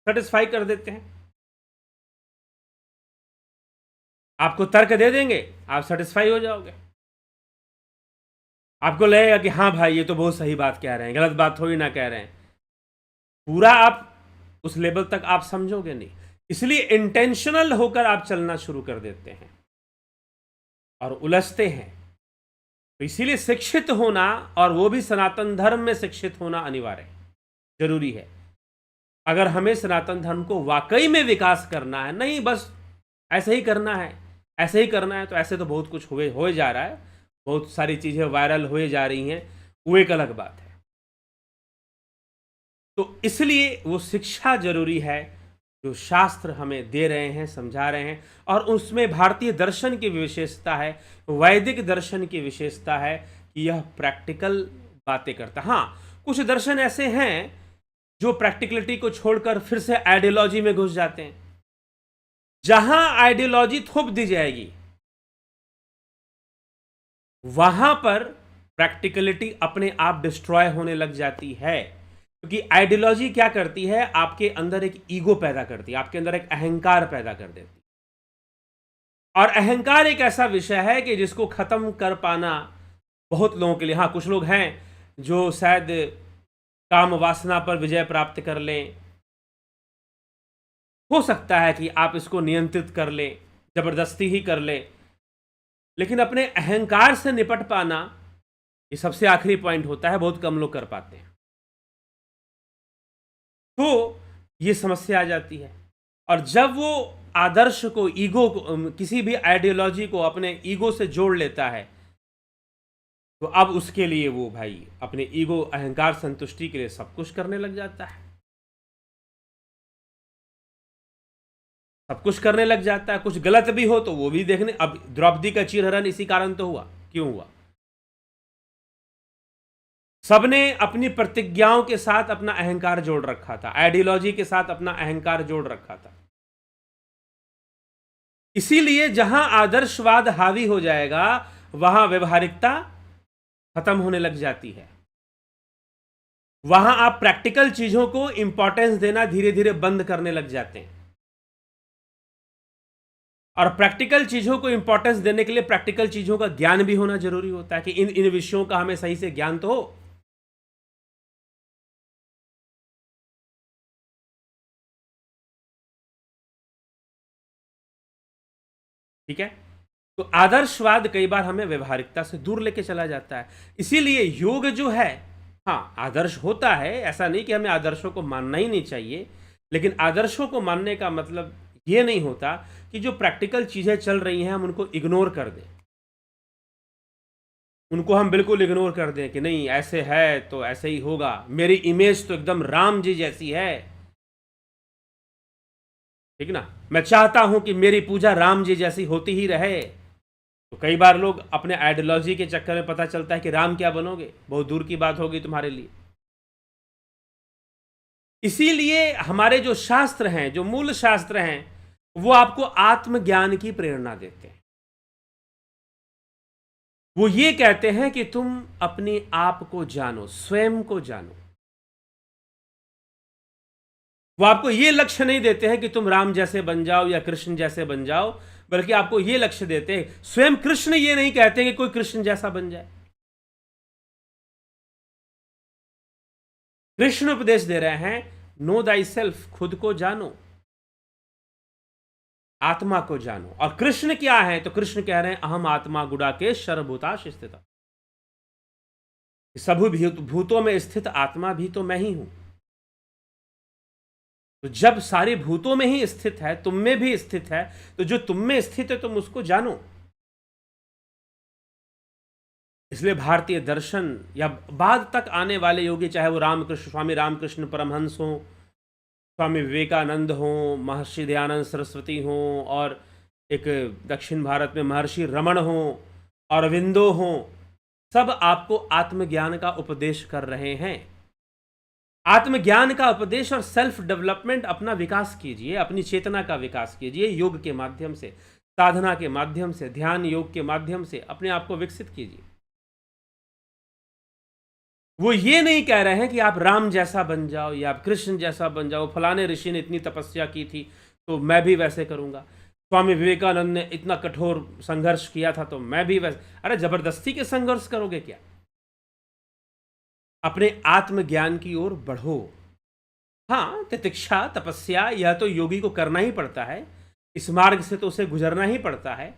सेटिस्फाई कर देते हैं। आपको तर्क दे देंगे, आप सेटिस्फाई हो जाओगे, आपको लगेगा कि हाँ भाई ये तो बहुत सही बात कह रहे हैं, गलत बात थोड़ी ना कह रहे हैं। पूरा आप उस लेवल तक आप समझोगे नहीं, इसलिए इंटेंशनल होकर आप चलना शुरू कर देते हैं और उलझते हैं। तो इसीलिए शिक्षित होना, और वो भी सनातन धर्म में शिक्षित होना अनिवार्य है, जरूरी है। अगर हमें सनातन धर्म को वाकई में विकास करना है, नहीं बस ऐसे ही करना है, ऐसे ही करना है, तो ऐसे तो बहुत कुछ हो जा रहा है, बहुत सारी चीज़ें वायरल हुए जा रही हैं, वो एक अलग बात है। तो इसलिए वो शिक्षा जरूरी है जो शास्त्र हमें दे रहे हैं, समझा रहे हैं। और उसमें भारतीय दर्शन की विशेषता है, वैदिक दर्शन की विशेषता है कि यह प्रैक्टिकल बातें करता है। हाँ, कुछ दर्शन ऐसे हैं जो प्रैक्टिकलिटी को छोड़कर फिर से आइडियोलॉजी में घुस जाते हैं। जहां आइडियोलॉजी थोप दी जाएगी, वहां पर प्रैक्टिकलिटी अपने आप डिस्ट्रॉय होने लग जाती है। क्योंकि आइडियोलॉजी क्या करती है, आपके अंदर एक ईगो पैदा करती है, आपके अंदर एक अहंकार पैदा कर देती है। और अहंकार एक ऐसा विषय है कि जिसको खत्म कर पाना बहुत लोगों के लिए, हाँ कुछ लोग हैं जो शायद काम वासना पर विजय प्राप्त कर लें, हो सकता है कि आप इसको नियंत्रित कर लें, जबरदस्ती ही कर लें, लेकिन अपने अहंकार से निपट पाना ये सबसे आखिरी पॉइंट होता है, बहुत कम लोग कर पाते हैं। तो ये समस्या आ जाती है। और जब वो आदर्श को, ईगो को, किसी भी आइडियोलॉजी को अपने ईगो से जोड़ लेता है, तो अब उसके लिए वो भाई अपने ईगो, अहंकार संतुष्टि के लिए सब कुछ करने लग जाता है, सब कुछ करने लग जाता है। कुछ गलत भी हो तो वो भी देखने। अब द्रौपदी का चीरहरण इसी कारण तो हुआ। क्यों हुआ? सबने अपनी प्रतिज्ञाओं के साथ अपना अहंकार जोड़ रखा था, आइडियोलॉजी के साथ अपना अहंकार जोड़ रखा था। इसीलिए जहां आदर्शवाद हावी हो जाएगा वहां व्यवहारिकता खत्म होने लग जाती है। वहां आप प्रैक्टिकल चीजों को इंपॉर्टेंस देना धीरे धीरे बंद करने लग जाते हैं। और प्रैक्टिकल चीजों को इंपॉर्टेंस देने के लिए प्रैक्टिकल चीजों का ज्ञान भी होना जरूरी होता है कि इन इन विषयों का हमें सही से ज्ञान तो हो। ठीक है, तो आदर्शवाद कई बार हमें व्यवहारिकता से दूर लेके चला जाता है। इसीलिए योग जो है, हाँ आदर्श होता है, ऐसा नहीं कि हमें आदर्शों को मानना ही नहीं चाहिए, लेकिन आदर्शों को मानने का मतलब ये नहीं होता कि जो प्रैक्टिकल चीजें चल रही हैं हम उनको इग्नोर कर दें, उनको हम बिल्कुल इग्नोर कर दें कि नहीं ऐसे है तो ऐसे ही होगा, मेरी इमेज तो एकदम राम जी जैसी है, ठीक ना, मैं चाहता हूं कि मेरी पूजा राम जी जैसी होती ही रहे। तो कई बार लोग अपने आइडियोलॉजी के चक्कर में पता चलता है कि राम क्या बनोगे, बहुत दूर की बात होगी तुम्हारे लिए। इसीलिए हमारे जो शास्त्र हैं, जो मूल शास्त्र हैं, वो आपको आत्मज्ञान की प्रेरणा देते हैं। वो ये कहते हैं कि तुम अपने आप को जानो, स्वयं को जानो। वो आपको ये लक्ष्य नहीं देते हैं कि तुम राम जैसे बन जाओ या कृष्ण जैसे बन जाओ, बल्कि आपको ये लक्ष्य देते हैं। स्वयं कृष्ण ये नहीं कहते कि कोई कृष्ण जैसा बन जाए। कृष्ण उपदेश दे रहे हैं, नो दाई सेल्फ, खुद को जानो, आत्मा को जानो। और कृष्ण क्या है, तो कृष्ण कह रहे हैं अहम आत्मा गुडाकेश सर्वभूताश स्थित, सभी भूतों में स्थित आत्मा भी तो मैं ही हूं। तो जब सारे भूतों में ही स्थित है, तुम में भी स्थित है, तो जो तुम में स्थित है तुम उसको जानो। इसलिए भारतीय दर्शन या बाद तक आने वाले योगी, चाहे वो रामकृष्ण, स्वामी रामकृष्ण परमहंस हो, स्वामी विवेकानंद हो, महर्षि दयानंद सरस्वती हो, और एक दक्षिण भारत में महर्षि रमण हो, अरविंदो हो, सब आपको आत्मज्ञान का उपदेश कर रहे हैं। आत्मज्ञान का उपदेश और सेल्फ डेवलपमेंट, अपना विकास कीजिए, अपनी चेतना का विकास कीजिए योग के माध्यम से, साधना के माध्यम से, ध्यान योग के माध्यम से अपने आप को विकसित कीजिए। वो ये नहीं कह रहे हैं कि आप राम जैसा बन जाओ या आप कृष्ण जैसा बन जाओ, फलाने ऋषि ने इतनी तपस्या की थी तो मैं भी वैसे करूंगा, स्वामी विवेकानंद ने इतना कठोर संघर्ष किया था तो मैं भी वैसे। अरे जबरदस्ती के संघर्ष करोगे क्या? अपने आत्मज्ञान की ओर बढ़ो। हाँ, तितिक्षा, तपस्या, यह तो योगी को करना ही पड़ता है, इस मार्ग से तो उसे गुजरना ही पड़ता है।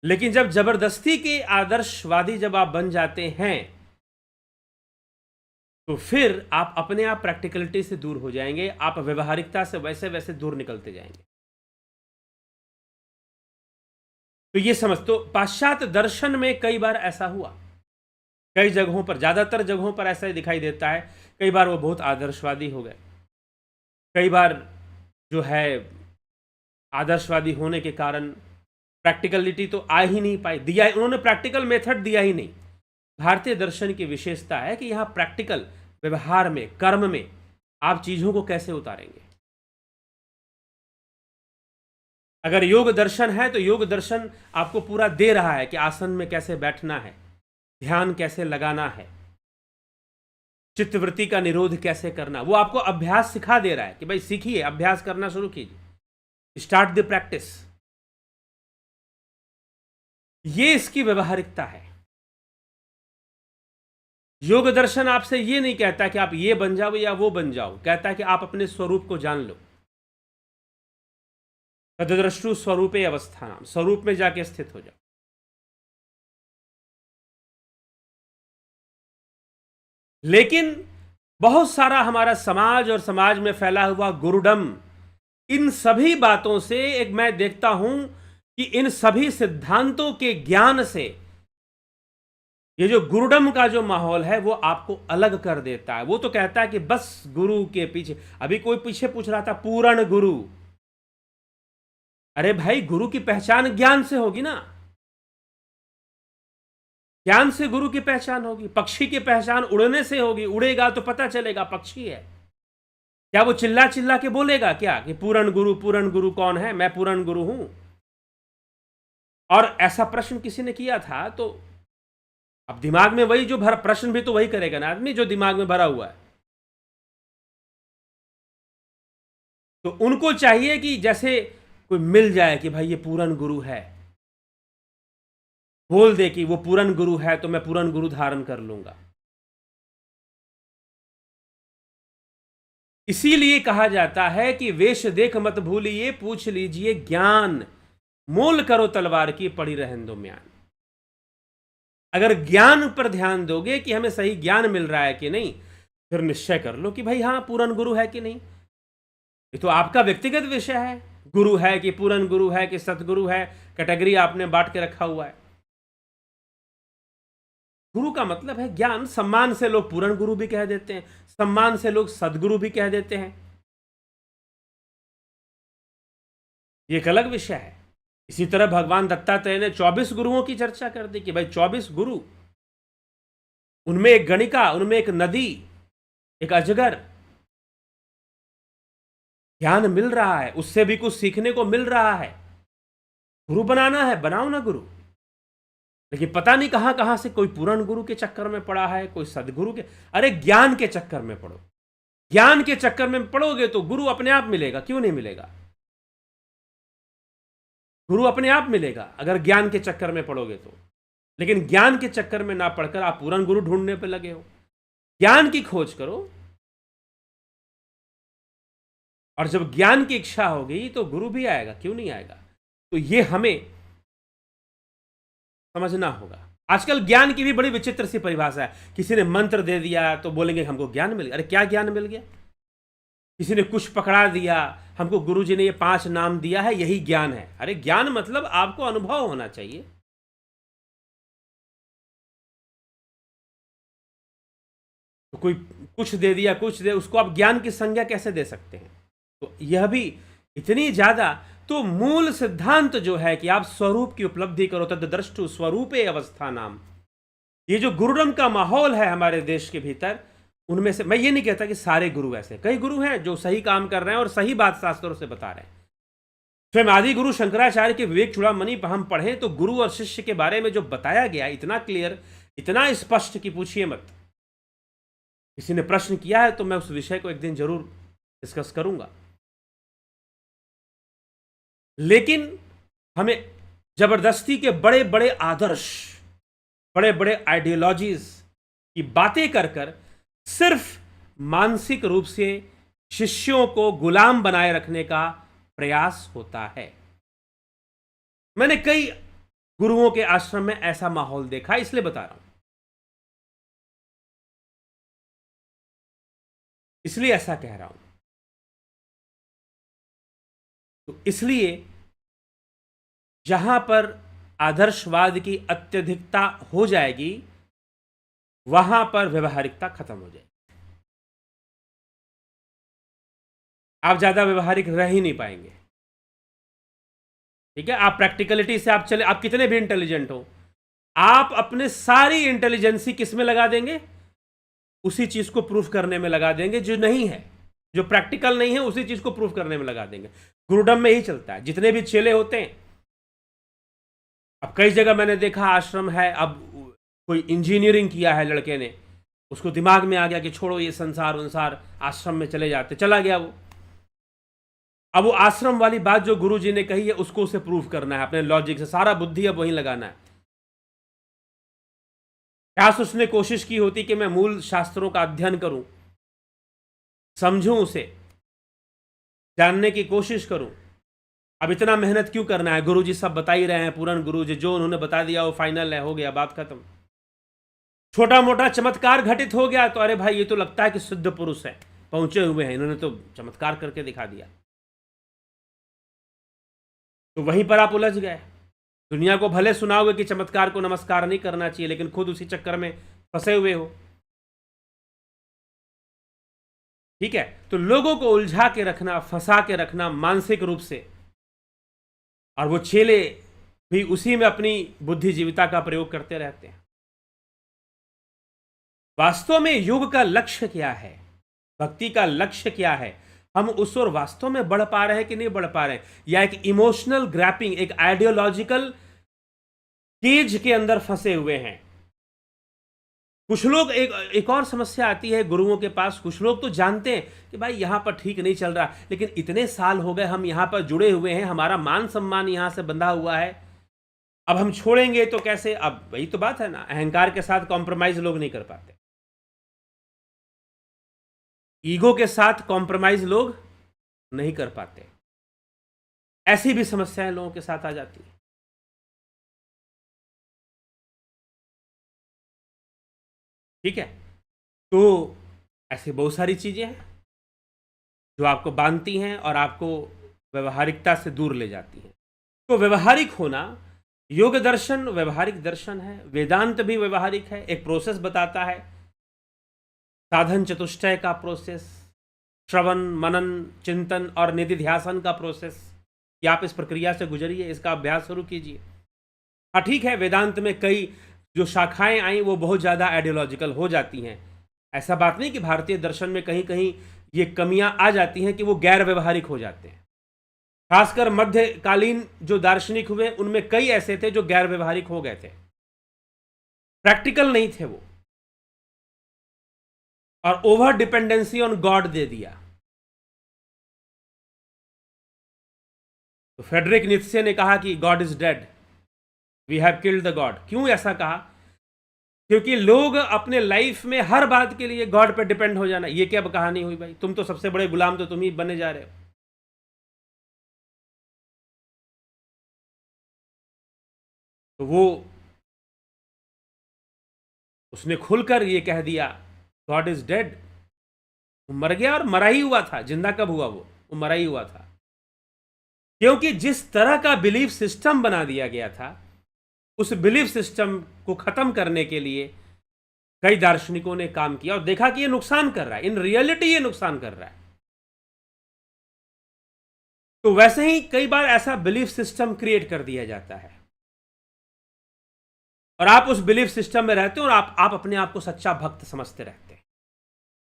लेकिन जब जबरदस्ती के आदर्शवादी जब आप बन जाते हैं, तो फिर आप अपने आप प्रैक्टिकलिटी से दूर हो जाएंगे, आप व्यवहारिकता से वैसे वैसे दूर निकलते जाएंगे। तो ये समझ, तो पाश्चात्य दर्शन में कई बार ऐसा हुआ, कई जगहों पर, ज्यादातर जगहों पर ऐसा ही दिखाई देता है। कई बार वो बहुत आदर्शवादी हो गए, कई बार जो है आदर्शवादी होने के कारण प्रैक्टिकलिटी तो आ ही नहीं पाई, दिया उन्होंने प्रैक्टिकल मेथड दिया ही नहीं। भारतीय दर्शन की विशेषता है कि यहां प्रैक्टिकल व्यवहार में, कर्म में आप चीजों को कैसे उतारेंगे। अगर योग दर्शन है तो योग दर्शन आपको पूरा दे रहा है कि आसन में कैसे बैठना है, ध्यान कैसे लगाना है, चित्तवृत्ति का निरोध कैसे करना, वो आपको अभ्यास सिखा दे रहा है कि भाई सीखिए, अभ्यास करना शुरू कीजिए, स्टार्ट द प्रैक्टिस। ये इसकी व्यवहारिकता है। योग दर्शन आपसे ये नहीं कहता कि आप ये बन जाओ या वो बन जाओ, कहता है कि आप अपने स्वरूप को जान लो। तद्द्रष्टु स्वरूपे अवस्थानाम, स्वरूप में जाके स्थित हो जाओ। लेकिन बहुत सारा हमारा समाज और समाज में फैला हुआ गुरुडम, इन सभी बातों से एक मैं देखता हूं कि इन सभी सिद्धांतों के ज्ञान से ये जो गुरुडम का जो माहौल है वो आपको अलग कर देता है। वो तो कहता है कि बस गुरु के पीछे, अभी कोई पीछे पूछ रहा था पूर्ण गुरु, अरे भाई गुरु की पहचान ज्ञान से होगी ना, ज्ञान से गुरु की पहचान होगी। पक्षी की पहचान उड़ने से होगी, उड़ेगा तो पता चलेगा पक्षी है। क्या वो चिल्ला चिल्ला के बोलेगा क्या कि पूर्ण गुरु कौन है, मैं पूर्ण गुरु हूं? और ऐसा प्रश्न किसी ने किया था, तो अब दिमाग में वही जो भर प्रश्न भी तो वही करेगा ना आदमी जो दिमाग में भरा हुआ है। तो उनको चाहिए कि जैसे कोई मिल जाए कि भाई ये पूर्ण गुरु है, बोल दे कि वो पूर्ण गुरु है तो मैं पूर्ण गुरु धारण कर लूंगा। इसीलिए कहा जाता है कि वेश देख मत भूलिए, पूछ लीजिए ज्ञान, मोल करो तलवार की पड़ी रहन दो म्यान। अगर ज्ञान पर ध्यान दोगे कि हमें सही ज्ञान मिल रहा है कि नहीं, फिर निश्चय कर लो कि भाई हाँ पूर्ण गुरु है कि नहीं। ये तो आपका व्यक्तिगत विषय है, गुरु है कि पूर्ण गुरु है कि सतगुरु है, कैटेगरी आपने बांट के रखा हुआ है। गुरु का मतलब है ज्ञान। सम्मान से लोग पूर्ण गुरु भी कह देते हैं, सम्मान से लोग सदगुरु भी कह देते हैं, ये एक अलग विषय है। इसी तरह भगवान दत्तात्रेय ने 24 गुरुओं की चर्चा कर दी कि भाई 24 गुरु, उनमें एक गणिका, उनमें एक नदी, एक अजगर। ज्ञान मिल रहा है, उससे भी कुछ सीखने को मिल रहा है। गुरु बनाना है, बनाओ ना गुरु। लेकिन पता नहीं कहां कहां से कोई पूर्ण गुरु के चक्कर में पड़ा है, कोई सदगुरु के। अरे ज्ञान के चक्कर में पड़ो, ज्ञान के चक्कर में पड़ोगे तो गुरु अपने आप मिलेगा। क्यों नहीं मिलेगा? गुरु अपने आप मिलेगा अगर ज्ञान के चक्कर में पड़ोगे तो। लेकिन ज्ञान के चक्कर में ना पड़कर आप पूर्ण गुरु ढूंढने पे लगे हो। ज्ञान की खोज करो, और जब ज्ञान की इच्छा होगी तो गुरु भी आएगा। क्यों नहीं आएगा? तो ये हमें समझना होगा। आजकल ज्ञान की भी बड़ी विचित्र सी परिभाषा है। किसी ने मंत्र दे दिया तो बोलेंगे हमको ज्ञान मिल गया। अरे क्या ज्ञान मिल गया? किसी ने कुछ पकड़ा दिया, हमको गुरुजी ने ये 5 नाम दिया है, यही ज्ञान है। अरे ज्ञान मतलब आपको अनुभव होना चाहिए। तो कोई कुछ दे दिया, कुछ दे, उसको आप ज्ञान की संज्ञा कैसे दे सकते हैं? तो यह भी इतनी ज्यादा। तो मूल सिद्धांत जो है कि आप स्वरूप की उपलब्धि करो, तद द्रष्टु स्वरूपे अवस्था नाम। ये जो गुरुडम का माहौल है हमारे देश के भीतर, उनमें से मैं ये नहीं कहता कि सारे गुरु ऐसे, कई गुरु हैं जो सही काम कर रहे हैं और सही बात शास्त्रों से बता रहे हैं। स्वयं आदि गुरु शंकराचार्य के विवेक चूड़ामणि पर हम पढ़ें तो गुरु और शिष्य के बारे में जो बताया गया, इतना क्लियर, इतना स्पष्ट कि पूछिए मत। किसी ने प्रश्न किया है तो मैं उस विषय को एक दिन जरूर डिस्कस करूंगा। लेकिन हमें जबरदस्ती के बड़े बड़े आदर्श, बड़े बड़े आइडियोलॉजीज की बातें कर कर सिर्फ मानसिक रूप से शिष्यों को गुलाम बनाए रखने का प्रयास होता है। मैंने कई गुरुओं के आश्रम में ऐसा माहौल देखा, इसलिए बता रहा हूं, इसलिए ऐसा कह रहा हूं। तो इसलिए जहां पर आदर्शवाद की अत्यधिकता हो जाएगी, वहां पर व्यवहारिकता खत्म हो जाएगी। आप ज्यादा व्यवहारिक रह ही नहीं पाएंगे। ठीक है, आप प्रैक्टिकलिटी से आप चले, आप कितने भी इंटेलिजेंट हो, आप अपने सारी इंटेलिजेंसी किस में लगा देंगे? उसी चीज को प्रूफ करने में लगा देंगे जो नहीं है, जो प्रैक्टिकल नहीं है, उसी चीज को प्रूफ करने में लगा देंगे। गुरुडम में ही चलता है। जितने भी चेले होते हैं, अब कई जगह मैंने देखा आश्रम है, अब कोई इंजीनियरिंग किया है लड़के ने, उसको दिमाग में आ गया कि छोड़ो ये संसार उनसार, आश्रम में चले जाते, चला गया वो। अब वो आश्रम वाली बात जो गुरुजी ने कही है उसको उसे प्रूफ करना है अपने लॉजिक से, सारा बुद्धि अब वहीं लगाना है। क्या उसने कोशिश की होती कि मैं मूल शास्त्रों का अध्ययन करूं, समझूं, उसे जानने की कोशिश करूं। अब इतना मेहनत क्यों करना है? गुरुजी सब बता ही रहे हैं, पूर्ण गुरुजी जो उन्होंने बता दिया वो फाइनल है, हो गया, बात खत्म। छोटा मोटा चमत्कार घटित हो गया तो अरे भाई ये तो लगता है कि सिद्ध पुरुष है, पहुंचे हुए हैं, इन्होंने तो चमत्कार करके दिखा दिया। तो वहीं पर आप उलझ गए। दुनिया को भले सुनाओगे कि चमत्कार को नमस्कार नहीं करना चाहिए, लेकिन खुद उसी चक्कर में फंसे हुए हो। ठीक है, तो लोगों को उलझा के रखना, फंसा के रखना मानसिक रूप से, और वो चेले भी उसी में अपनी बुद्धिजीविता का प्रयोग करते रहते हैं। वास्तव में योग का लक्ष्य क्या है? भक्ति का लक्ष्य क्या है, हम उस ओर वास्तव में बढ़ पा रहे हैं कि नहीं बढ़ पा रहे हैं, या एक इमोशनल ग्रैपिंग, एक आइडियोलॉजिकल केज के अंदर फंसे हुए हैं। कुछ लोग, एक और समस्या आती है गुरुओं के पास, कुछ लोग तो जानते हैं कि भाई यहां पर ठीक नहीं चल रहा, लेकिन इतने साल हो गए हम यहां पर जुड़े हुए हैं, हमारा मान सम्मान यहां से बंधा हुआ है, अब हम छोड़ेंगे तो कैसे। अब वही तो बात है ना, अहंकार के साथ कॉम्प्रोमाइज लोग नहीं कर पाते, ईगो के साथ कॉम्प्रोमाइज लोग नहीं कर पाते। ऐसी भी समस्याएं लोगों के साथ आ जाती है। ठीक है, तो ऐसी बहुत सारी चीजें हैं जो आपको बांधती हैं और आपको व्यवहारिकता से दूर ले जाती हैं। तो व्यवहारिक होना, योग दर्शन व्यवहारिक दर्शन है, वेदांत भी व्यवहारिक है, एक प्रोसेस बताता है, साधन चतुष्टय का प्रोसेस, श्रवण मनन चिंतन और निधिध्यासन का प्रोसेस, कि आप इस प्रक्रिया से गुजरिए, इसका अभ्यास शुरू कीजिए। हाँ ठीक है, वेदांत में कई जो शाखाएं आई वो बहुत ज़्यादा आइडियोलॉजिकल हो जाती हैं। ऐसा बात नहीं कि भारतीय दर्शन में कहीं कहीं ये कमियां आ जाती हैं कि वो गैर व्यवहारिक हो जाते हैं। खासकर मध्यकालीन जो दार्शनिक हुए उनमें कई ऐसे थे जो गैर व्यवहारिक हो गए थे, प्रैक्टिकल नहीं थे वो, और ओवर डिपेंडेंसी ऑन गॉड दे दिया। तो फ्रेडरिक नीत्शे ने कहा कि God is dead, we have killed the God. क्यों ऐसा कहा? क्योंकि लोग अपने लाइफ में हर बात के लिए गॉड पर डिपेंड हो जाना, ये क्या कहानी हुई भाई, तुम तो सबसे बड़े गुलाम तो तुम ही बने जा रहे हो। तो वो उसने खुलकर ये कह दिया गॉड इज डेड, वो मर गया, और मरा ही हुआ था। जिंदा कब हुआ? वो मरा ही हुआ था। क्योंकि जिस तरह का बिलीफ सिस्टम बना दिया गया था, उस बिलीफ सिस्टम को खत्म करने के लिए कई दार्शनिकों ने काम किया और देखा कि ये नुकसान कर रहा है, इन रियलिटी ये नुकसान कर रहा है। तो वैसे ही कई बार ऐसा बिलीफ सिस्टम क्रिएट कर दिया जाता है और आप उस बिलीफ सिस्टम में रहते हो और आप अपने आप को सच्चा भक्त समझते रहते हैं,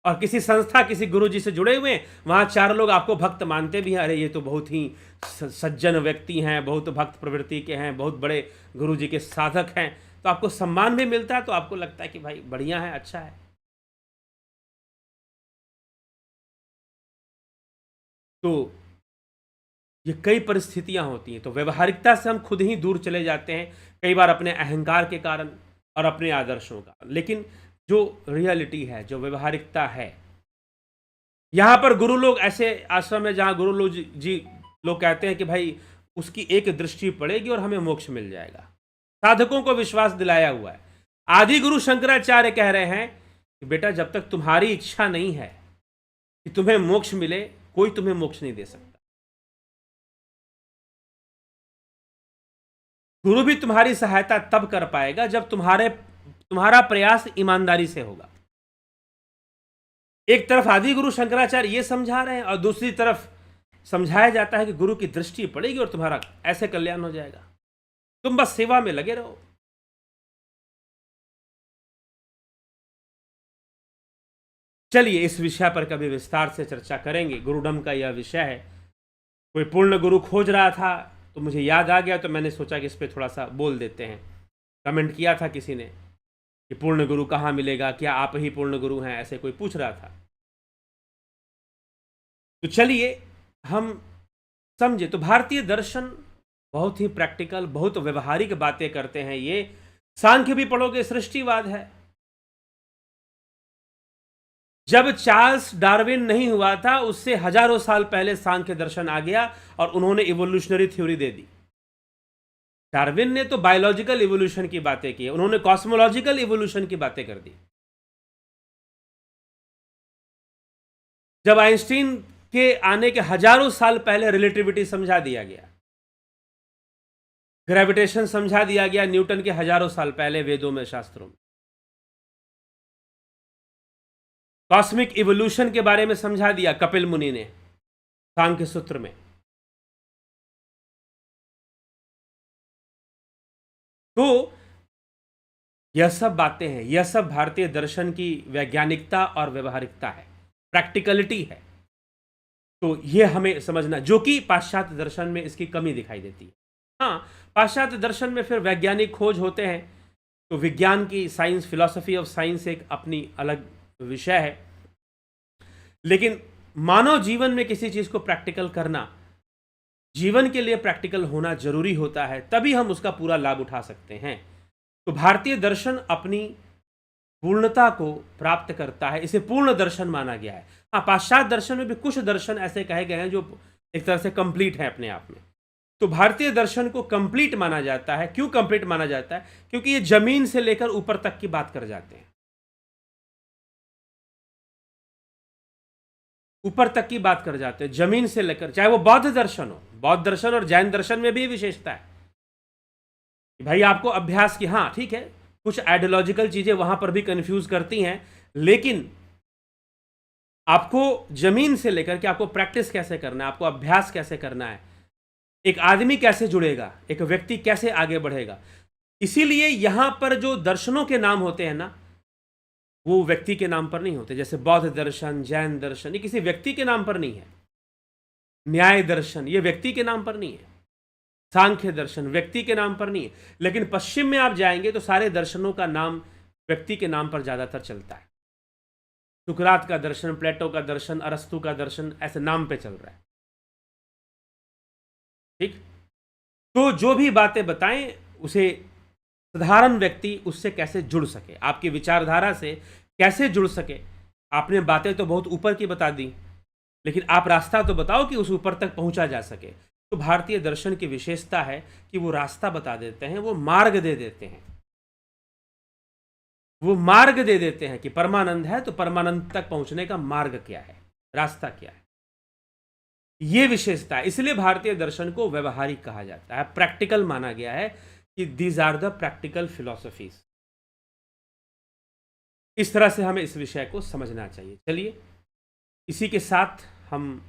और किसी संस्था किसी गुरु जी से जुड़े हुए हैं, वहां चार लोग आपको भक्त मानते भी हैं, अरे ये तो बहुत ही सज्जन व्यक्ति हैं, बहुत भक्त प्रवृत्ति के हैं, बहुत बड़े गुरु जी के साधक हैं, तो आपको सम्मान भी मिलता है, तो आपको लगता है कि भाई बढ़िया है, अच्छा है। तो ये कई परिस्थितियां होती हैं, तो व्यवहारिकता से हम खुद ही दूर चले जाते हैं, कई बार अपने अहंकार के कारण और अपने आदर्शों का। लेकिन जो रियलिटी है, जो व्यवहारिकता है, यहाँ पर गुरु लोग, ऐसे आश्रम है जहाँ गुरु लोग जी लोग कहते हैं कि भाई उसकी एक दृष्टि पड़ेगी और हमें मोक्ष मिल जाएगा, साधकों को विश्वास दिलाया हुआ है। आदि गुरु शंकराचार्य कह रहे हैं कि बेटा जब तक तुम्हारी इच्छा नहीं है कि तुम्हें मोक्ष मिले, कोई तुम्हें मोक्ष नहीं दे सकता। गुरु भी तुम्हारी सहायता तब कर पाएगा जब तुम्हारा प्रयास ईमानदारी से होगा। एक तरफ आदि गुरु शंकराचार्य ये समझा रहे हैं और दूसरी तरफ समझाया जाता है कि गुरु की दृष्टि पड़ेगी और तुम्हारा ऐसे कल्याण हो जाएगा, तुम बस सेवा में लगे रहो। चलिए इस विषय पर कभी विस्तार से चर्चा करेंगे, गुरुडम का यह विषय है। कोई पूर्ण गुरु खोज रहा था तो मुझे याद आ गया, तो मैंने सोचा कि इस पर थोड़ा सा बोल देते हैं। कमेंट किया था किसी ने कि पूर्ण गुरु कहाँ मिलेगा, क्या आप ही पूर्ण गुरु हैं, ऐसे कोई पूछ रहा था। तो चलिए हम समझे, तो भारतीय दर्शन बहुत ही प्रैक्टिकल, बहुत व्यवहारिक बातें करते हैं। ये सांख्य भी पढ़ोगे, सृष्टिवाद है। जब चार्ल्स डार्विन नहीं हुआ था, उससे हजारों साल पहले सांख्य दर्शन आ गया और उन्होंने इवोल्यूशनरी थ्योरी दे दी। डार्विन ने तो बायोलॉजिकल इवोल्यूशन की बातें की, उन्होंने कॉस्मोलॉजिकल इवोल्यूशन की बातें कर दी। जब आइंस्टीन के आने के हजारों साल पहले रिलेटिविटी समझा दिया गया, ग्रेविटेशन समझा दिया गया न्यूटन के हजारों साल पहले वेदों में, शास्त्रों में। कॉस्मिक इवोल्यूशन के बारे में समझा दिया कपिल मुनि ने सांख्य सूत्र में। तो यह सब बातें हैं, यह सब भारतीय दर्शन की वैज्ञानिकता और व्यवहारिकता है, प्रैक्टिकलिटी है। तो ये हमें समझना, जो कि पाश्चात्य दर्शन में इसकी कमी दिखाई देती है। हाँ, पाश्चात्य दर्शन में फिर वैज्ञानिक खोज होते हैं, तो विज्ञान की, साइंस, फिलॉसफी ऑफ साइंस एक अपनी अलग विषय है। लेकिन मानव जीवन में किसी चीज को प्रैक्टिकल करना, जीवन के लिए प्रैक्टिकल होना जरूरी होता है, तभी हम उसका पूरा लाभ उठा सकते हैं। तो भारतीय दर्शन अपनी पूर्णता को प्राप्त करता है, इसे पूर्ण दर्शन माना गया है। हाँ, पाश्चात्य दर्शन में भी कुछ दर्शन ऐसे कहे गए हैं जो एक तरह से कंप्लीट है अपने आप में। तो भारतीय दर्शन को कंप्लीट माना जाता है। क्यों कंप्लीट माना जाता है? क्योंकि ये जमीन से लेकर ऊपर तक की बात कर जाते हैं, ऊपर तक की बात कर जाते हैं, जमीन से लेकर, चाहे वो बौद्ध दर्शन हो। बौद्ध दर्शन और जैन दर्शन में भी विशेषता है कि भाई आपको अभ्यास की, हाँ ठीक है, कुछ आइडियोलॉजिकल चीजें वहां पर भी कंफ्यूज करती हैं, लेकिन आपको जमीन से लेकर के आपको प्रैक्टिस कैसे करना है, आपको अभ्यास कैसे करना है, एक आदमी कैसे जुड़ेगा, एक व्यक्ति कैसे आगे बढ़ेगा। इसीलिए यहां पर जो दर्शनों के नाम होते हैं ना, वो व्यक्ति के नाम पर नहीं होते। जैसे बौद्ध दर्शन, जैन दर्शन, ये किसी व्यक्ति के नाम पर नहीं है। न्याय दर्शन, ये व्यक्ति के नाम पर नहीं है। सांख्य दर्शन व्यक्ति के नाम पर नहीं है। लेकिन पश्चिम में आप जाएंगे तो सारे दर्शनों का नाम व्यक्ति के नाम पर ज्यादातर चलता है। सुकरात का दर्शन, प्लेटो का दर्शन, अरस्तु का दर्शन, ऐसे नाम पे चल रहा है। ठीक, तो जो भी बातें बताएं, उसे साधारण व्यक्ति उससे कैसे जुड़ सके, आपकी विचारधारा से कैसे जुड़ सके। आपने बातें तो बहुत ऊपर की बता दी, लेकिन आप रास्ता तो बताओ कि उस ऊपर तक पहुंचा जा सके। तो भारतीय दर्शन की विशेषता है कि वो रास्ता बता देते हैं, वो मार्ग दे देते हैं। वो मार्ग दे देते हैं कि परमानंद है तो परमानंद तक पहुंचने का मार्ग क्या है, रास्ता क्या है। ये विशेषता है, इसलिए भारतीय दर्शन को व्यवहारिक कहा जाता है, प्रैक्टिकल माना गया है कि these are the practical philosophies. इस तरह से हमें इस विषय को समझना चाहिए। चलिए, इसी के साथ हम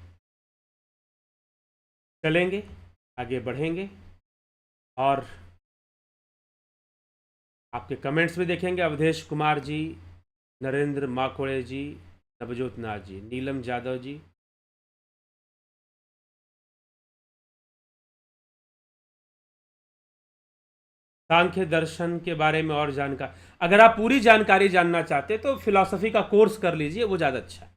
चलेंगे, आगे बढ़ेंगे और आपके कमेंट्स भी देखेंगे। अवधेश कुमार जी, नरेंद्र माकोड़े जी, नवजोत नाथ जी, नीलम जादव जी, सांख्य दर्शन के बारे में और जानकारी, अगर आप पूरी जानकारी जानना चाहते हैं तो फिलॉसफी का कोर्स कर लीजिए, वो ज़्यादा अच्छा है।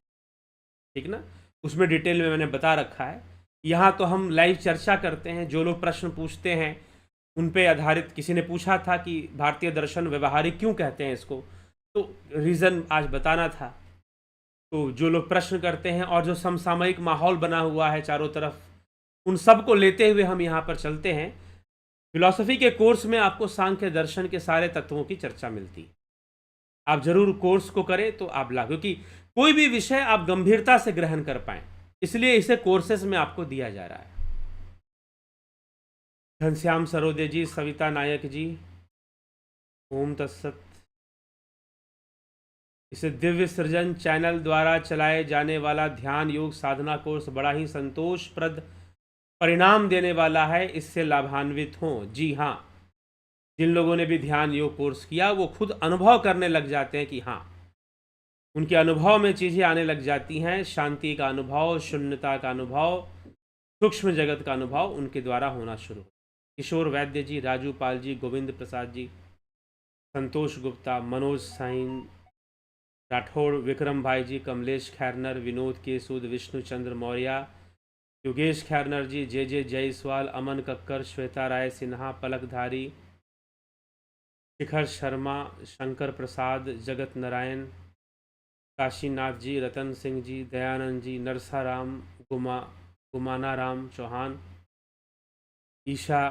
ठीक ना, उसमें डिटेल में मैंने बता रखा है। यहाँ तो हम लाइव चर्चा करते हैं, जो लोग प्रश्न पूछते हैं उन पे आधारित। किसी ने पूछा था कि भारतीय दर्शन व्यवहारिक क्यों कहते हैं इसको, तो रीज़न आज बताना था। तो जो लोग प्रश्न करते हैं और जो समसामयिक माहौल बना हुआ है चारों तरफ, उन सब को लेते हुए हम यहाँ पर चलते हैं। फिलॉसफी के कोर्स में आपको सांख्य दर्शन के सारे तत्वों की चर्चा मिलती है। आप जरूर कोर्स को करें तो आप लाभ, क्योंकि कोई भी विषय आप गंभीरता से ग्रहण कर पाएं, इसलिए इसे कोर्सेस में आपको दिया जा रहा है। घनश्याम सरोदे जी, सविता नायक जी, ओम तत्सत। इसे दिव्य सृजन चैनल द्वारा चलाए जाने वाला ध्यान योग साधना कोर्स बड़ा ही संतोषप्रद परिणाम देने वाला है, इससे लाभान्वित हों। जी हाँ, जिन लोगों ने भी ध्यान योग कोर्स किया वो खुद अनुभव करने लग जाते हैं कि हाँ, उनके अनुभव में चीज़ें आने लग जाती हैं। शांति का अनुभव, शून्यता का अनुभव, सूक्ष्म जगत का अनुभव उनके द्वारा होना शुरू हो। किशोर वैद्य जी, राजू पाल जी, गोविंद प्रसाद जी, संतोष गुप्ता, मनोज साइन राठौड़, विक्रम भाई जी, कमलेश खैरनर, विनोद के सूद, विष्णु चंद्र मौर्य, योगेश खैरनर जी, जे जायसवाल, अमन कक्कर, श्वेता राय सिन्हा, पलकधारी, शिखर शर्मा, शंकर प्रसाद, जगत नारायण, काशीनाथ जी, रतन सिंह जी, दयानंद जी, नरसाराम, गुमानाराम चौहान, ईशा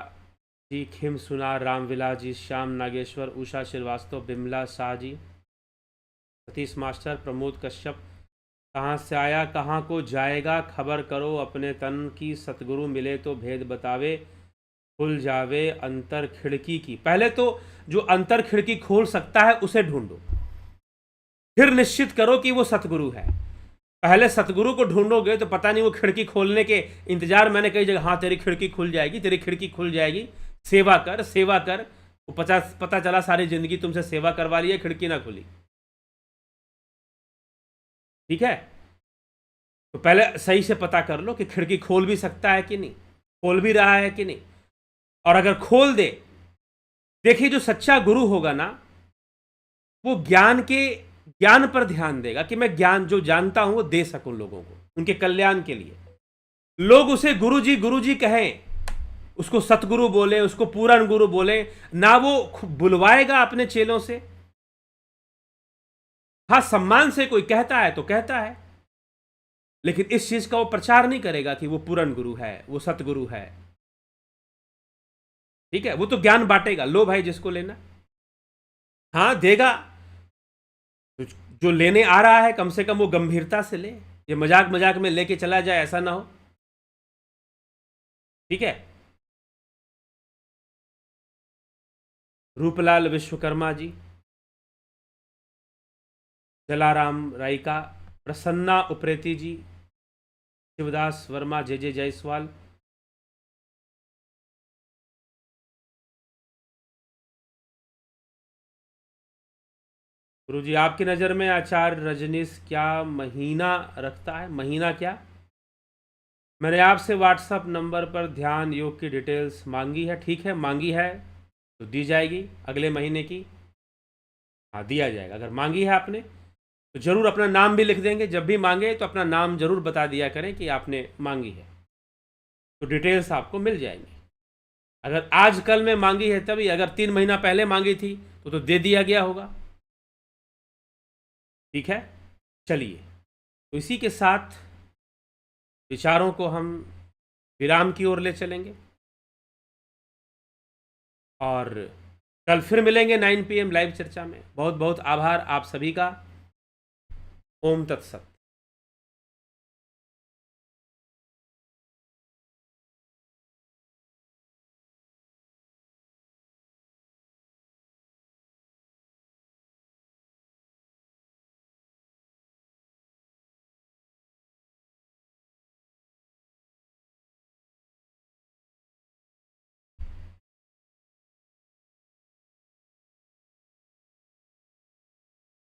जी, खिम सुनार, रामविलास जी, श्याम नागेश्वर, उषा श्रीवास्तव, बिमला शाह जी, सतीश मास्टर, प्रमोद कश्यप, कहाँ से आया कहाँ को जाएगा, खबर करो अपने तन की, सतगुरु मिले तो भेद बतावे, खुल जावे अंतर खिड़की की। पहले तो जो अंतर खिड़की खोल सकता है उसे ढूंढो, फिर निश्चित करो कि वो सतगुरु है। पहले सतगुरु को ढूंढोगे तो पता नहीं वो खिड़की खोलने के इंतजार, मैंने कई जगह, हाँ तेरी खिड़की खुल जाएगी, तेरी खिड़की खुल जाएगी, सेवा कर सेवा कर, वो पता चला सारी जिंदगी तुमसे सेवा करवा ली है, खिड़की ना खुली। ठीक है, तो पहले सही से पता कर लो कि खिड़की खोल भी सकता है कि नहीं, खोल भी रहा है कि नहीं। और अगर खोल दे, देखिए जो सच्चा गुरु होगा ना, वो ज्ञान पर ध्यान देगा कि मैं ज्ञान जो जानता हूं वो दे सकूं लोगों को, उनके कल्याण के लिए। लोग उसे गुरु जी कहें, उसको सतगुरु बोले, उसको पूर्ण गुरु बोले ना, वो बुलवाएगा अपने चेलों से। हाँ, सम्मान से कोई कहता है तो कहता है, लेकिन इस चीज का वो प्रचार नहीं करेगा कि वो पूर्ण गुरु है, वो सतगुरु है। ठीक है, वो तो ज्ञान बांटेगा, लो भाई जिसको लेना। हाँ देगा, जो लेने आ रहा है कम से कम वो गंभीरता से ले, ये मजाक मजाक में लेके चला जाए, ऐसा ना हो। ठीक है। रूपलाल विश्वकर्मा जी, जलाराम रायका, प्रसन्ना उप्रेती जी, शिवदास वर्मा, जे जायसवाल। गुरुजी आपकी नज़र में आचार्य रजनीश क्या महीना रखता है? महीना क्या? मैंने आपसे व्हाट्सएप नंबर पर ध्यान योग की डिटेल्स मांगी है। ठीक है, मांगी है तो दी जाएगी अगले महीने की। हाँ दिया जाएगा। अगर मांगी है आपने तो ज़रूर अपना नाम भी लिख देंगे, जब भी मांगे तो अपना नाम ज़रूर बता दिया करें कि आपने मांगी है, तो डिटेल्स आपको मिल जाएंगी। अगर आज कल में मांगी है तभी, अगर 3 महीना पहले मांगी थी तो दे दिया गया होगा। ठीक है, चलिए, तो इसी के साथ विचारों को हम विराम की ओर ले चलेंगे और कल फिर मिलेंगे 9 PM लाइव चर्चा में। बहुत बहुत आभार आप सभी का। ओम तत्सत।